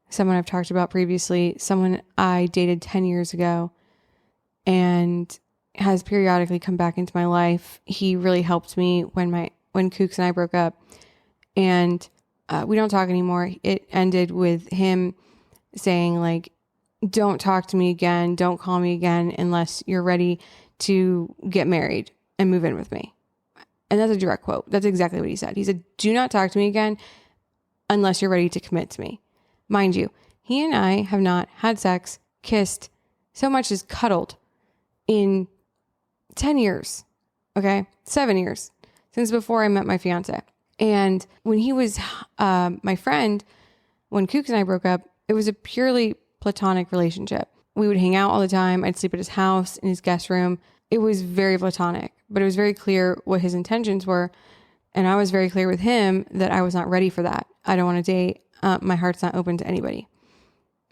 someone I've talked about previously, someone I dated 10 years ago and has periodically come back into my life. He really helped me when Kooks and I broke up, and we don't talk anymore. It ended with him saying like, don't talk to me again. Don't call me again unless you're ready to get married and move in with me. And that's a direct quote. That's exactly what he said. He said, do not talk to me again unless you're ready to commit to me. Mind you, he and I have not had sex, kissed, so much as cuddled in 10 years, okay? 7 years, since before I met my fiance. And when he was my friend, when Kooks and I broke up, it was a purely platonic relationship. We would hang out all the time. I'd sleep at his house, in his guest room. It was very platonic, but it was very clear what his intentions were. And I was very clear with him that I was not ready for that. I don't want to date. My heart's not open to anybody.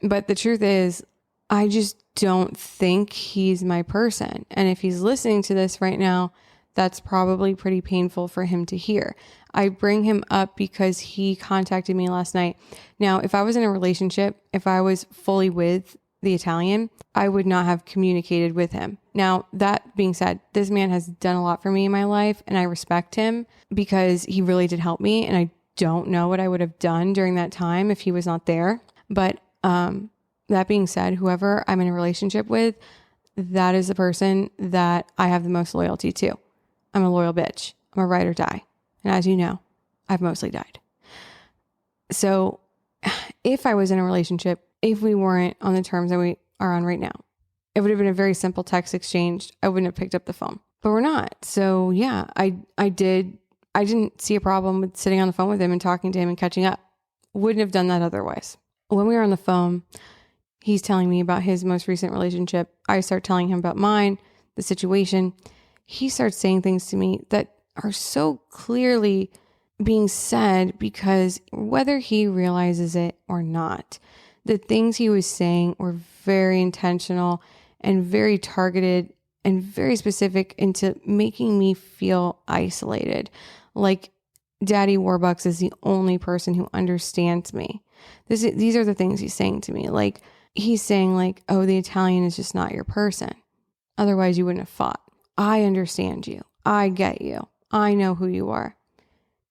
But the truth is, I just don't think he's my person. And if he's listening to this right now, That's probably pretty painful for him to hear. I bring him up because he contacted me last night. Now, if I was in a relationship, if I was fully with the Italian, I would not have communicated with him. Now, that being said, this man has done a lot for me in my life, and I respect him because he really did help me. And I don't know what I would have done during that time if he was not there. But that being said, whoever I'm in a relationship with, that is the person that I have the most loyalty to. I'm a loyal bitch. I'm a ride or die. And as you know, I've mostly died. So if I was in a relationship, if we weren't on the terms that we are on right now, it would have been a very simple text exchange. I wouldn't have picked up the phone, but we're not. So yeah, I didn't see a problem with sitting on the phone with him and talking to him and catching up. Wouldn't have done that otherwise. When we were on the phone, he's telling me about his most recent relationship. I start telling him about mine, the situation. He starts saying things to me that are so clearly being said because whether he realizes it or not, the things he was saying were very intentional and very targeted and very specific into making me feel isolated. Like Daddy Warbucks is the only person who understands me. These are the things he's saying to me. Like he's saying like, oh, the Italian is just not your person. Otherwise you wouldn't have fought. I understand you. I get you. I know who you are.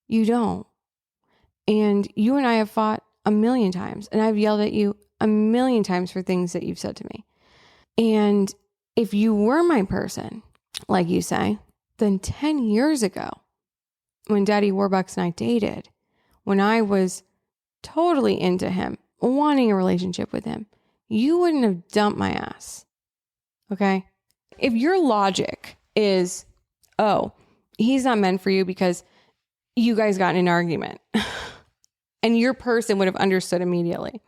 You don't. And you and I have fought a million times, and I've yelled at you a million times for things that you've said to me. And if you were my person, like you say, then 10 years ago, when Daddy Warbucks and I dated, when I was totally into him, wanting a relationship with him, you wouldn't have dumped my ass. Okay? If your logic is, oh, he's not meant for you because you guys got in an argument and your person would have understood immediately,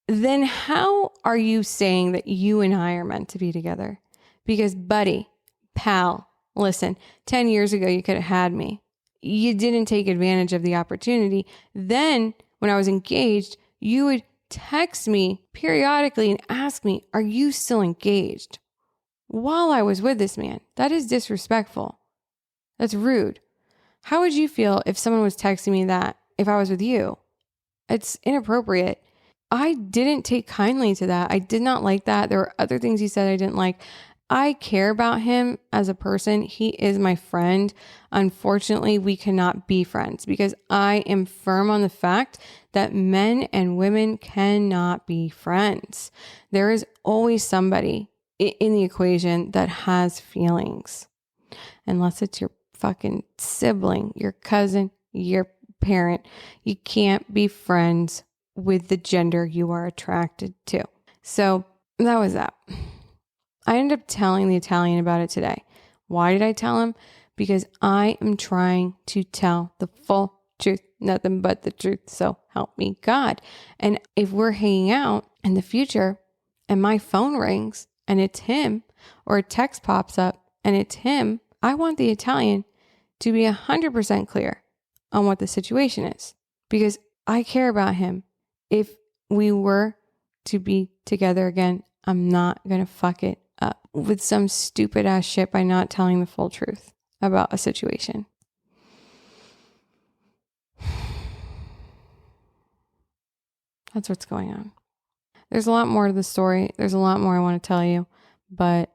then how are you saying that you and I are meant to be together? Because buddy, pal, listen, 10 years ago, you could have had me. You didn't take advantage of the opportunity. Then when I was engaged, you would text me periodically and ask me, are you still engaged? While I was with this man. That is disrespectful. That's rude. How would you feel if someone was texting me that if I was with you? It's inappropriate. I didn't take kindly to that. I did not like that. There were other things he said I didn't like. I care about him as a person. He is my friend. Unfortunately, we cannot be friends because I am firm on the fact that men and women cannot be friends. There is always somebody in the equation that has feelings, unless it's your fucking sibling, your cousin, your parent. You can't be friends with the gender you are attracted to. So that was that. I ended up telling the Italian about it today. Why did I tell him? Because I am trying to tell the full truth, nothing but the truth. So help me God. And if we're hanging out in the future and my phone rings and it's him, or a text pops up and it's him, I want the Italian to be 100% clear on what the situation is because I care about him. If we were to be together again, I'm not going to fuck it up with some stupid ass shit by not telling the full truth about a situation. That's what's going on. There's a lot more to the story. There's a lot more I want to tell you, but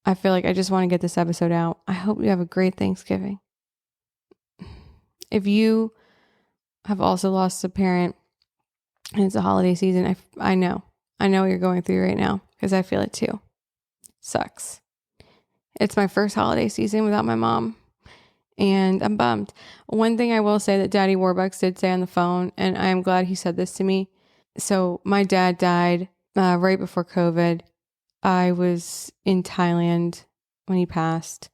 I feel like I just want to get this episode out. I hope you have a great Thanksgiving. If you have also lost a parent and it's a holiday season, I know what you're going through right now because I feel it too. Sucks. It's my first holiday season without my mom and I'm bummed. One thing I will say that Daddy Warbucks did say on the phone, and I am glad he said this to me. So my dad died right before COVID. I was in Thailand when he passed.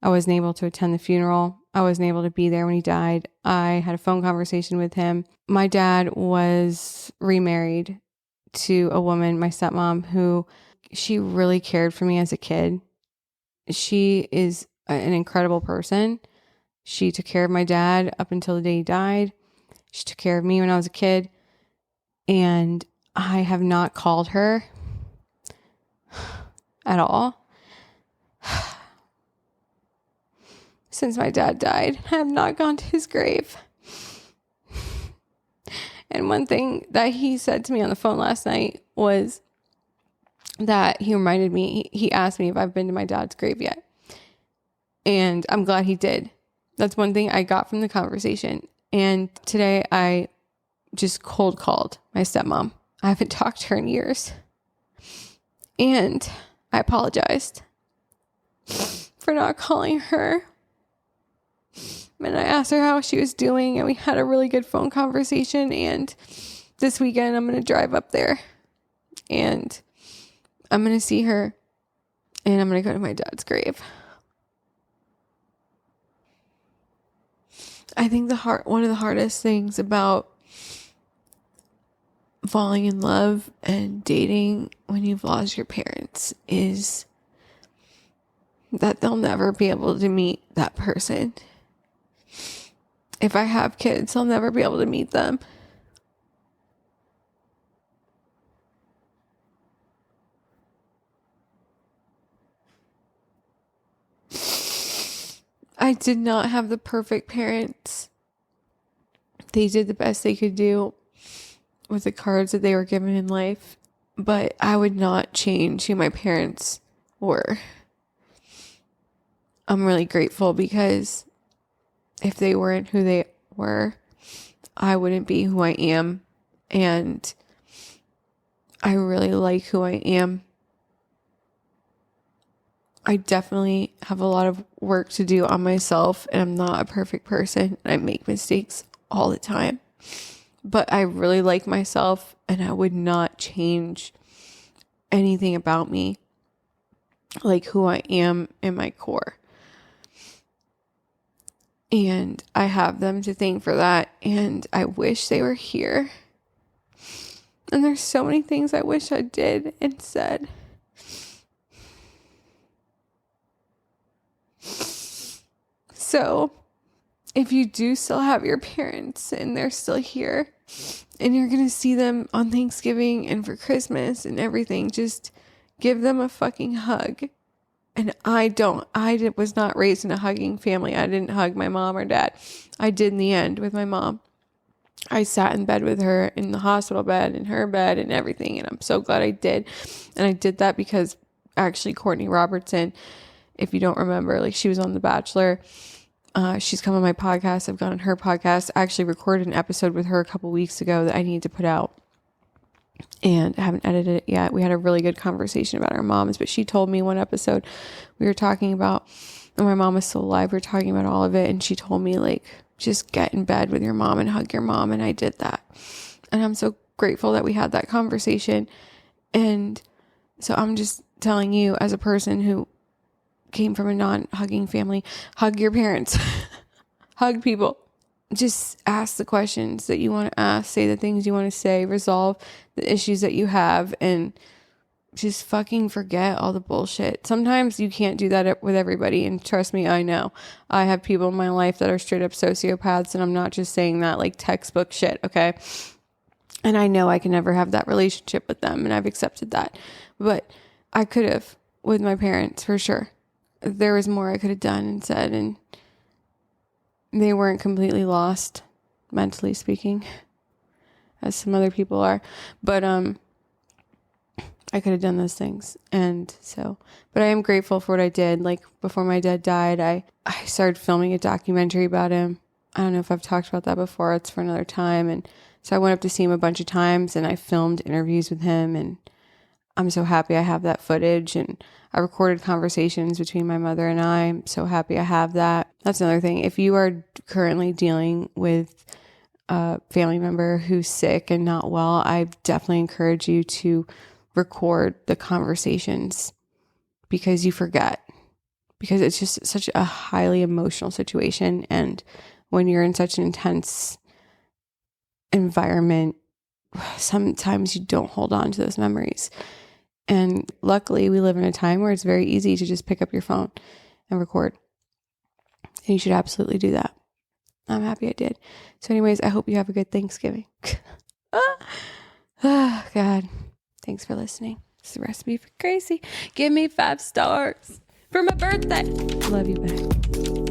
I wasn't able to attend the funeral. I wasn't able to be there when he died. I had a phone conversation with him. My dad was remarried to a woman, my stepmom, who she really cared for me as a kid. She is an incredible person. She took care of my dad up until the day he died. She took care of me when I was a kid. And I have not called her at all. since my dad died. I have not gone to his grave. And one thing that he said to me on the phone last night was that he reminded me, he asked me if I've been to my dad's grave yet. And I'm glad he did. That's one thing I got from the conversation. And today I just cold called my stepmom. I haven't talked to her in years. And I apologized for not calling her. And I asked her how she was doing, and we had a really good phone conversation. And this weekend I'm going to drive up there and I'm going to see her, and I'm going to go to my dad's grave. I think one of the hardest things about falling in love and dating when you've lost your parents is that they'll never be able to meet that person. If I have kids, I'll never be able to meet them. I did not have the perfect parents. They did the best they could do with the cards that they were given in life, but I would not change who my parents were. I'm really grateful because if they weren't who they were, I wouldn't be who I am. And I really like who I am. I definitely have a lot of work to do on myself, and I'm not a perfect person. I make mistakes all the time, but I really like myself, and I would not change anything about me, like who I am in my core. And I have them to thank for that, and I wish they were here. And there's so many things I wish I did and said. So, if you do still have your parents and they're still here and you're going to see them on Thanksgiving and for Christmas and everything, just give them a fucking hug. And I was not raised in a hugging family. I didn't hug my mom or dad. I did in the end with my mom. I sat in bed with her in the hospital bed, in her bed and everything. And I'm so glad I did. And I did that because actually Courtney Robertson, if you don't remember, like she was on The Bachelor. She's come on my podcast. I've gone on her podcast. I actually recorded an episode with her a couple weeks ago that I need to put out. And I haven't edited it yet. We had a really good conversation about our moms. But she told me one episode we were talking about, and my mom was still alive. We were talking about all of it. And she told me, like, just get in bed with your mom and hug your mom. And I did that. And I'm so grateful that we had that conversation. And so I'm just telling you, as a person who came from a non-hugging family, hug your parents. Hug people. Just ask the questions that you want to ask, say the things you want to say, resolve the issues that you have, and just fucking forget all the bullshit. Sometimes you can't do that with everybody, and trust me, I know. I have people in my life that are straight up sociopaths, and I'm not just saying that like textbook shit, okay? And I know I can never have that relationship with them, and I've accepted that. But I could have with my parents, for sure. There was more I could have done and said, and they weren't completely lost, mentally speaking, as some other people are. But I could have done those things. And so, but I am grateful for what I did. Like, before my dad died, I started filming a documentary about him. I don't know if I've talked about that before. It's for another time. And so I went up to see him a bunch of times, and I filmed interviews with him, and I'm so happy I have that footage. And I recorded conversations between my mother and I'm so happy I have that. That's another thing. If you are currently dealing with a family member who's sick and not well, I definitely encourage you to record the conversations, because you forget, because it's just such a highly emotional situation. And when you're in such an intense environment, sometimes you don't hold on to those memories. And luckily, we live in a time where it's very easy to just pick up your phone and record. And you should absolutely do that. I'm happy I did. So anyways, I hope you have a good Thanksgiving. Oh, God. Thanks for listening. It's the recipe for crazy. Give me 5 stars for my birthday. Love you, back.